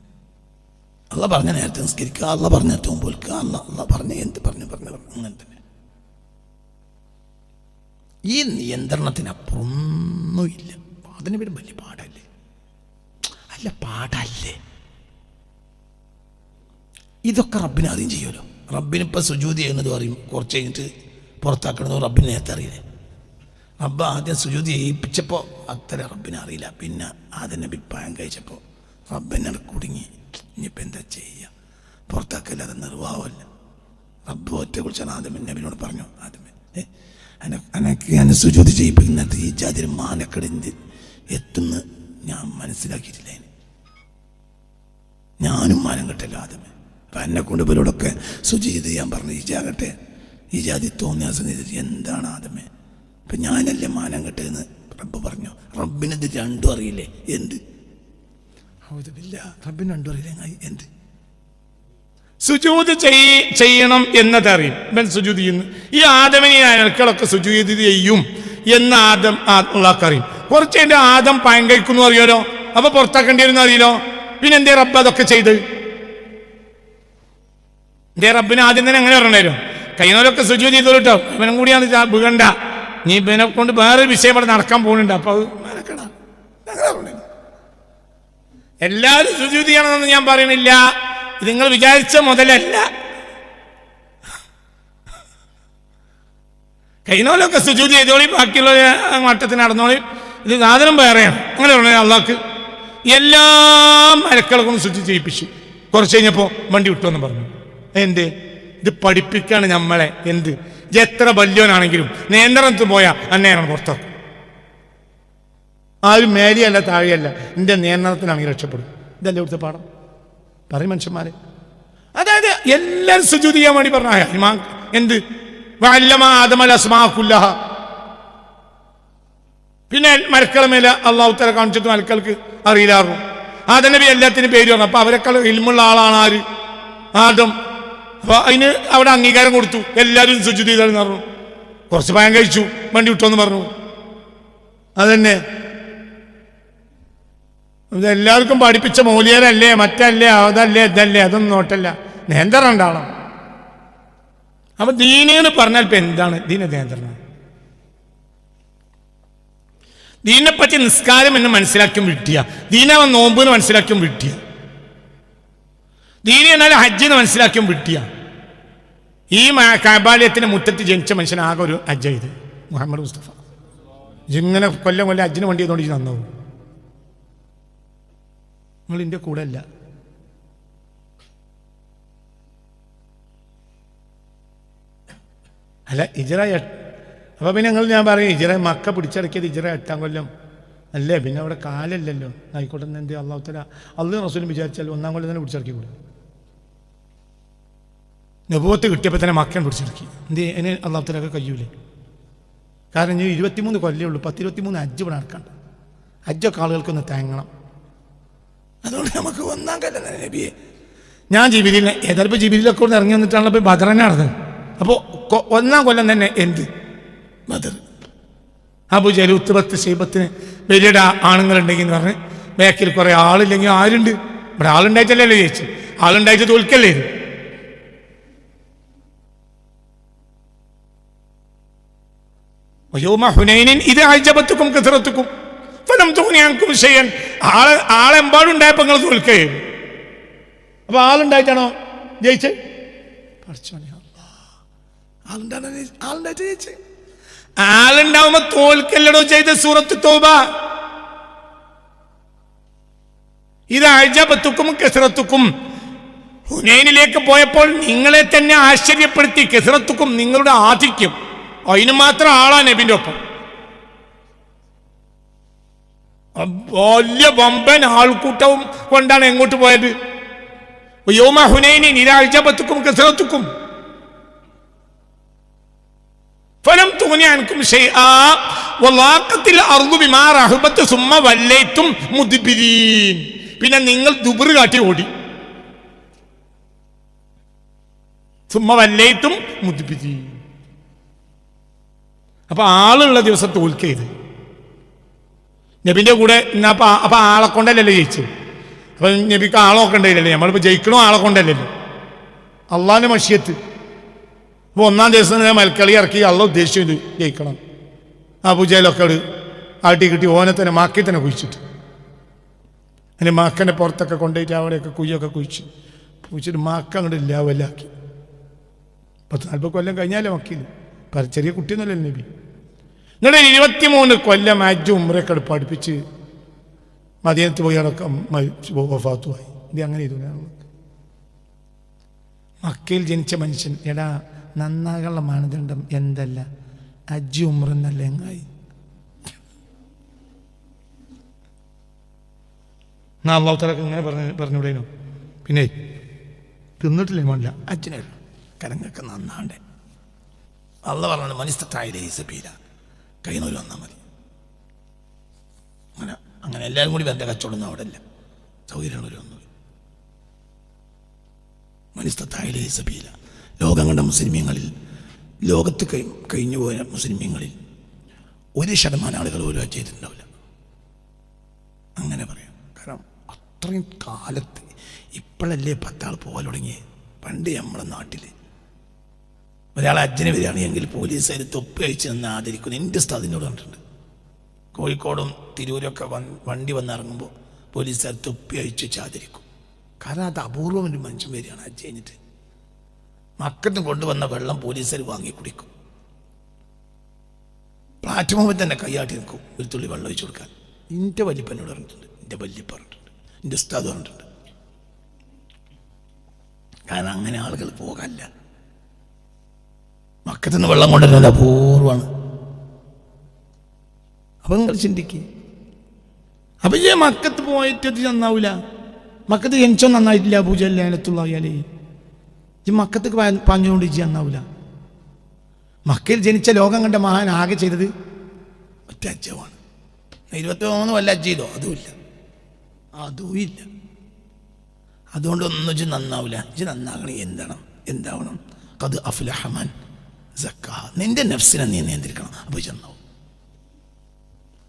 അള്ളാഹ് പറഞ്ഞ നേരത്തെ നിസ്കരിക്കുക, അള്ളാഹ് പറഞ്ഞ നേരത്തെ മുമ്പ് വിൽക്കുക, അള്ളാഹ് പറഞ്ഞ എന്ത് പറഞ്ഞു അങ്ങനെ തന്നെ. ഈ നിയന്ത്രണത്തിനപ്പുറം ഒന്നുമില്ല. അതിന് പേരും വലിയ പാടല്ലേ? അല്ല, പാടല്ലേ? ഇതൊക്കെ റബ്ബിന് ആദ്യം ചെയ്യുമല്ലോ. റബ്ബിനിപ്പോൾ സുജൂദ് ചെയ്യുന്നത് പറയും, കുറച്ച് കഴിഞ്ഞിട്ട് പുറത്താക്കണമെന്ന് റബ്ബിന് നേരത്തെ അറിയില്ലേ? റബ്ബ് ആദ്യം സുജൂദ് ചെയ്യിപ്പിച്ചപ്പോൾ അത്ര റബ്ബിനെ അറിയില്ല. പിന്നെ അതിനെ വിപ്പായം കഴിച്ചപ്പോൾ റബ്ബിനെ കുടുങ്ങി. ഇനിയിപ്പോൾ എന്താ ചെയ്യുക? പുറത്താക്കല്ലാതെ നിർവാഹമല്ല. റബ്ബ് ഒറ്റ കുറിച്ചാണ് ആദ്യം നബിനോട് പറഞ്ഞു, ആദ്യമേ എനിക്ക് ഞാൻ സുജൂദ് ചെയ്യിപ്പിക്കുന്നത് ഈ ജാതിയിൽ മാനക്കടിന്ത് എത്തുന്ന് ഞാൻ മനസ്സിലാക്കിയിട്ടില്ല. ഞാനും മാനം കെട്ടല്ലോ ആദ്യമേ. അപ്പം എന്നെ കൊണ്ട് ഇവരോടൊക്കെ സുജൂദ് ചെയ്യാൻ പറഞ്ഞു. ഈ ജാകട്ടെ, ഈ ജാതി തോന്നിയാസം ചെയ്തിട്ട് എന്താണ് ആദ്യമേ? അപ്പം ഞാനല്ലേ മാനം കെട്ടതെന്ന് റബ്ബ് പറഞ്ഞു. റബ്ബിനത് രണ്ടും അറിയില്ലേ? എന്ത് റബ്ബിന് രണ്ടും അറിയില്ല. എന്ത് സുജൂദ് ചെയ്യണം എന്നതറിയും. ഇവൻ സുജൂദ് ചെയ്യുന്നു. ഈ ആദമിനെ അയാൾക്കളൊക്കെ സുജൂദ് ചെയ്യും എന്ന് ആദം അറിയും. കുറച്ച് എൻ്റെ ആദം പയം കഴിക്കുന്നു അറിയാലോ. അപ്പൊ പുറത്താക്കേണ്ടി വരുന്ന അറിയില്ലോ. പിന്നെ എന്തേ റബ്ബ് അതൊക്കെ ചെയ്ത്? എന്തേ റബ്ബിന് ആദ്യം തന്നെ എങ്ങനെ പറഞ്ഞല്ലോ? കഴിയുന്നവരൊക്കെ സുജൂദ് ചെയ്തോളൂ കേട്ടോ. ഇവനും കൂടിയാണ് വീകണ്ട. നീ ഇവനെ കൊണ്ട് വേറൊരു വിഷയം ഇവിടെ നടക്കാൻ പോകുന്നുണ്ട്. അപ്പൊ എല്ലാവരും സുജൂദ് ചെയ്യണമെന്ന് ഞാൻ പറയണില്ല. ഇത് നിങ്ങൾ വിചാരിച്ച മുതലല്ല. കഴിയുന്നവരൊക്കെ സുജൂദ് ചെയ്തോളി, ബാക്കിയുള്ള മട്ടത്തിന് നടന്നോളി. ഇത് സാധനം വേറെയാണ്. അങ്ങനെ പറഞ്ഞു അള്ളാഹ്ക്ക്. എല്ലാ മലക്കളൊക്കെ സുജൂദ് ചെയ്യിപ്പിച്ചു. കുറച്ച് കഴിഞ്ഞപ്പോൾ വണ്ടി വിട്ടുവെന്ന് പറഞ്ഞു. എന്ത്? ഇത് പഠിപ്പിക്കാണ് നമ്മളെ. എന്ത്? എത്ര വലിയവനാണെങ്കിലും നിയന്ത്രണത്തിൽ പോയാൽ അന്നേരാണ് പുറത്താക്കും. ആരും മേലെയല്ല താഴെയല്ല, എൻ്റെ നിയന്ത്രണത്തിനാണെങ്കിൽ രക്ഷപ്പെടും. ഇതല്ലേ ഇവിടുത്തെ പാഠം? പറയും മനുഷ്യന്മാരെ. അതായത് എല്ലാവരും സുജൂദ് ചെയ്യാൻ വേണ്ടി പറഞ്ഞ എന്ത്? പിന്നെ മലക്കളെ മേലെ അള്ളാഹു തആല കാണിച്ചിട്ട് മലക്കൾക്ക് അറിയില്ലായിരുന്നു. ആദം നബി എല്ലാത്തിനും പേര് പറഞ്ഞു. അപ്പൊ അവരെക്കാൾ ഇൽമുള്ള ആളാണ് ആര്? ആദം. അപ്പൊ അതിന് അവിടെ അംഗീകാരം കൊടുത്തു. എല്ലാവരും സുജൂദ് ചെയ്താലെന്ന് പറഞ്ഞു. കുറച്ച് പയം കഴിച്ചു, വണ്ടി വിട്ടോന്ന് പറഞ്ഞു. അതന്നെ ഇതെല്ലാവർക്കും പഠിപ്പിച്ച മൂല്യരല്ലേ, മറ്റല്ലേ, അതല്ലേ, ഇതല്ലേ, അതൊന്നും നോട്ടല്ല. നിയന്ത്രണം ഉണ്ടാവണം. അപ്പൊ ദീനെന്ന് പറഞ്ഞാൽ ഇപ്പൊ എന്താണ് ദീന നിയന്ത്രണം? ദീനെപ്പറ്റി നിസ്കാരം എന്ന് മനസ്സിലാക്കിയും വിട്ടിയ, ദീനവൻ നോമ്പെന്ന് മനസ്സിലാക്കിയും വിട്ടിയ, ദീനി എന്നാൽ ഹജ്ജിന്ന് മനസ്സിലാക്കിയും വിട്ടിയ. ഈ കഅബാലയത്തിന്റെ മുറ്റത്ത് ജനിച്ച മനുഷ്യൻ ആകെ ഒരു ഹജ്ജ ഇത് മുഹമ്മദ് മുസ്തഫ. ഇങ്ങനെ കൊല്ലം ഹജ്ജിന് വണ്ടി ചെയ്തോണ്ട് നന്നാവും. നിങ്ങൾ എൻ്റെ കൂടെ അല്ല. അല്ല ഇജ്റ. അപ്പൊ പിന്നെ ഞാൻ പറയും ഇജ്റ മക്ക പിടിച്ചടക്കിയത് ഇജ്റ 8-ാം കൊല്ലം അല്ലേ? പിന്നെ അവിടെ കാലല്ലല്ലോ. ആയിക്കോട്ടെ, എന്ത് അള്ളാഹു തആല അള്ളാഹു റസൂലും വിചാരിച്ചാൽ 1-ാം കൊല്ലം തന്നെ പിടിച്ചിറക്കി കൂടെ. നബുവത്ത് കിട്ടിയപ്പോൾ തന്നെ മക്കൻ പിടിച്ചിറക്കി. എന്ത് അതിന് അള്ളാഹു തആലക്ക് കഴിയൂലേ? കാരണം ഇനി 23 കൊല്ലേ ഉള്ളൂ. 10-23 ഹജ്ജ് ഇവിടെ നടക്കണ്ട. ഹജ്ജൊക്കെ ആളുകൾക്കൊന്ന് തേങ്ങണം. അതുകൊണ്ട് നമുക്ക് 1-ാം കൊല്ലം തന്നെ നബിയെ. ഞാൻ ജിബിരിയിൽ ഏതായാലും ജിബിരിയിലൊക്കെ ഒന്ന് ഇറങ്ങി വന്നിട്ടാണല്ലോ ഇപ്പോൾ ബദറന്നെ നടന്നത്. അപ്പോൾ 1-ാം കൊല്ലം തന്നെ എന്ത് ബദർ. അബൂ ജഹൽ ഉത്ബത്ത് ശൈബത്തിന് വലിയ ആണുങ്ങളുണ്ടെങ്കിൽ എന്ന് പറഞ്ഞ് ബാക്കിൽ കുറെ ആളില്ലെങ്കിൽ ആരുണ്ട്? ഇവിടെ ആളുണ്ടായിട്ടല്ലേ ചോദിച്ചു. ആളുണ്ടായിട്ട് തോൽക്കല്ലേ ഇത്? ഇത് അഅജബത്തുക്കും കസറത്തുക്കും ഫലം തുഗ്നി അൻകും ശൈഅൻ. ആളെമ്പാടുണ്ടായപ്പോൾ നിങ്ങൾ തോൽക്കേ. അപ്പൊ ആളുണ്ടായിട്ടാണോ ജയിച്ചേ? ആളുണ്ടായിട്ട് ജയിച്ചേ. ആളുണ്ടാവുമ്പോ തോൽക്കല്ലടോ ചെയ്ത. സൂറത്ത് തൗബ. ഇത് അഅജബത്തുക്കും കസറത്തുക്കും. ഹുനൈനിലേക്ക് പോയപ്പോൾ നിങ്ങളെ തന്നെ ആശ്ചര്യപ്പെടുത്തി. കസറത്തുക്കും, നിങ്ങളുടെ ആധിക്യം. അതിന് മാത്രം ആളാ നബിന്റെ ഒപ്പം. വലിയ വമ്പൻ ആൾക്കൂട്ടവും കൊണ്ടാണ് എങ്ങോട്ട് പോയത്? യൗമ ഹുനൈനിൻ ഇദാ അഅജബത്തുക്കും കസറത്തുക്കും ഫലം തുഗ്നി അൻകും ശൈആ വളാഖത്തിൽ അർദു ബിമാ റഹബത് സുമ്മ വല്ലൈതും മുദ്ബിരീൻ. പിന്നെ നിങ്ങൾ ദുബർ കാട്ടി ഓടി. സുമ്മ വല്ലൈതും മുദ്ബിരീൻ. അപ്പൊ ആളുള്ള ദിവസം തോൽക്കരുത്. നബിന്റെ കൂടെ അപ്പൊ ആളെ കൊണ്ടല്ലല്ലോ ജയിച്ചു. അപ്പൊ നബിക്ക് ആളൊക്കെ ഉണ്ടായില്ലല്ലോ. നമ്മളിപ്പോ ജയിക്കണോ ആളെ കൊണ്ടല്ലല്ലോ. അള്ളാന്റെ മഷിയത്ത്. അപ്പൊ 1-ാം ദിവസം മൽക്കളി ഇറക്കി അള്ള ഉദ്ദേശിച്ചു ഇത് ജയിക്കണം. അബൂ ജഹലൊക്കെ ആട്ടി കിട്ടി ഓനെ തന്നെ മാക്കി തന്നെ കുഴിച്ചിട്ട് അങ്ങനെ മാക്കനെ പുറത്തൊക്കെ കൊണ്ടുപോയിട്ട് അവിടെയൊക്കെ കുയ്യൊക്കെ കുഴിച്ചിട്ട് മാക്ക അങ്ങോട്ട് ലാവല്ലാക്കി 10-40 കൊല്ലം കഴിഞ്ഞാലേ മക്കിയിൽ ചെറിയ കുട്ടിയൊന്നുമല്ലേ നബി. നിങ്ങളുടെ 23 കൊല്ലം ഹജ്ജ് ഉംറയൊക്കെ പഠിപ്പിച്ച് മദീനത്ത് പോയി അടക്കം വഫാത്തുമായി. ഇത് അങ്ങനെ ചെയ്തു. മക്കയിൽ ജനിച്ച മനുഷ്യൻ എടാ നന്നാകാനുള്ള മാനദണ്ഡം എന്തല്ല, ഹജ്ജ് ഉംറ എന്നല്ല എങ്ങായി. അള്ളാഹു തആല ഇങ്ങനെ പറഞ്ഞുവിടേനു. പിന്നെ തിന്നിട്ടില്ലേ വേണ്ട ഹജ്ജിനെ കരങ്ങൊക്കെ നന്നാണ്ടേ. അള്ളാഹു പറഞ്ഞത് മനിസ്തത്തായില്ലേ സബീല, കൈനൂര് വന്നാൽ മതി. അങ്ങനെ എല്ലാവരും കൂടി വെറുതെ കച്ചവടം അവിടെ ഇല്ല, സൗകര്യമുള്ളവരൊന്നും. മനിസ്തത്തായില്ലേ സബീല, ലോകം കണ്ട മുസ്ലിമീങ്ങളിൽ, ലോകത്ത് കഴിഞ്ഞു പോയ മുസ്ലിമീങ്ങളിൽ 1% ആളുകൾ ഒരു ഹജ്ജ് ചെയ്തിട്ടുണ്ടാവില്ല. അങ്ങനെ പറയാം. കാരണം അത്രയും കാലത്ത് ഇപ്പോഴല്ലേ 10 ആൾ പോകാൻ തുടങ്ങിയേ. പണ്ട് നമ്മളെ നാട്ടിൽ ഒരാൾ ഹജ്ജിന് വരികയാണെങ്കിൽ പോലീസുകാർ തൊപ്പി അഴിച്ച് നിന്ന് ആദരിക്കുന്നു. എൻ്റെ സ്ഥലത്തിനോട് കണ്ടിട്ടുണ്ട്. കോഴിക്കോടും തിരൂരൊക്കെ വണ്ടി വന്നിറങ്ങുമ്പോൾ പോലീസുകാർ തൊപ്പി അഴിച്ച് വെച്ച് ആദരിക്കും. കാരണം അത് അപൂർവം ഒരു മനുഷ്യൻ വരികയാണ് ഹജ്ജ് കഴിഞ്ഞിട്ട്. മക്കത്തിന് കൊണ്ടുവന്ന വെള്ളം പോലീസുകാർ വാങ്ങി കുടിക്കും. പ്ലാറ്റ്ഫോമിൽ തന്നെ കൈയാട്ടി നിൽക്കും ഒരു തുള്ളി വെള്ളം ഒഴിച്ചു കൊടുക്കാൻ. എൻ്റെ വല്യപ്പനോട് പറഞ്ഞിട്ടുണ്ട്, എൻ്റെ വല്യപ്പ പറഞ്ഞിട്ടുണ്ട്, എൻ്റെ ഉസ്താദ് പറഞ്ഞിട്ടുണ്ട്. കാരണം അങ്ങനെ ആളുകൾ പോകാനില്ല. മക്കത്തുനിന്ന് വെള്ളം കൊണ്ടുവരുന്നത് അപൂർവമാണ്. അപ്പം നിങ്ങൾ ചിന്തിക്കുക. അപ്പം ഈ മക്കത്ത് പോയിട്ട് നന്നാവില്ല. മക്കത്ത് ജനിച്ചോ നന്നായിട്ടില്ല. പൂജല്ലേ അനത്തുള്ളായാലേ ഈ മക്കത്തേക്ക് പാഞ്ഞുകൊണ്ട് ഇജ്ജ് നന്നാവില്ല. മക്കയിൽ ജനിച്ച ലോകം കണ്ട മഹാൻ ആകെ ചെയ്തത് ഒറ്റ ഹജ്ജമാണ്. 23 കൊല്ലം ഹജ്ജ് ചെയ്തോ? അതും ഇല്ല. അതുകൊണ്ടൊന്നും ഇജ്ജ് നന്നാവില്ല. ഇജ്ജ് നന്നാകണേ എന്താവണം? ഖദ് അഫ്ലഹ മൻ സക്കാഹ. നിന്റെ നഫ്സിനെ നീ നിയന്ത്രിക്കണം. അപ്പോൾ നന്നാവും.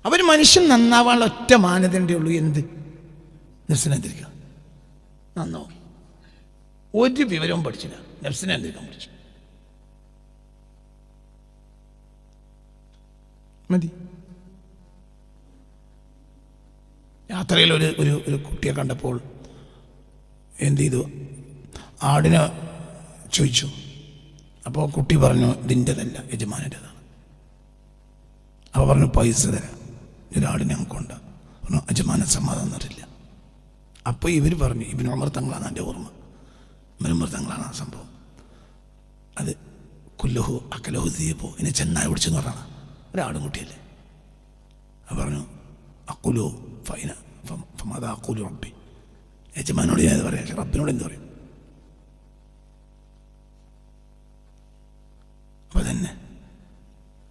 അവർ മനുഷ്യൻ നന്നാവാനുള്ള ഒറ്റ മാനദണ്ഡേ ഉള്ളൂ. എന്ത്? നഫ്സിനെ നിയന്ത്രിക്കണം. നന്നാവും. ഒരു വിവരവും പഠിച്ചില്ല, നഫ്സിനെ നിയന്ത്രിക്കാൻ പഠിച്ചു മതി. യാത്രയിൽ ഒരു കുട്ടിയെ കണ്ടപ്പോൾ എന്ത് ചെയ്തു? ആടിനെ ചോദിച്ചു. അപ്പോൾ കുട്ടി പറഞ്ഞു ഇതിൻ്റെതല്ല, യജമാനൻ്റെതാണ്. അപ്പോൾ പറഞ്ഞു പൈസ തരാം, ഒരാടിനെ ഞങ്ങൾക്കുണ്ട്. പറഞ്ഞു യജമാനൻ സമ്മതം തന്നിട്ടില്ല. അപ്പോൾ ഇവർ പറഞ്ഞു, ഇബ്നു ഉമർ തങ്ങളാണ് എൻ്റെ ഓർമ്മ, ഇബ്നു ഉമർ തങ്ങളാണ് ആ സംഭവം. അത് കുല്ലഹു അക്കലഹു ദീപോ, ഇനി ചെന്നായി പിടിച്ചെന്ന് പറഞ്ഞാണ്. ഒരാടും കുട്ടിയല്ലേ. അത് പറഞ്ഞു അക്കുലു ഫൈന ഫമദ അക്കുലു റബ്ബി. യജമാനോട് ഞാൻ പറയാം, റബ്ബിനോട് എന്ത് പറയും? അപ്പോൾ തന്നെ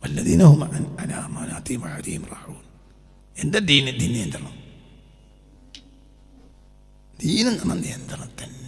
വല്ലദീനഹും അലാ അമാനാതിഹിം വഅഹദിഹിം റാഊൻ. എൻ്റെ ദീന് നിയന്ത്രണം. ദീനെന്ന് പറഞ്ഞാൽ നിയന്ത്രണം തന്നെ.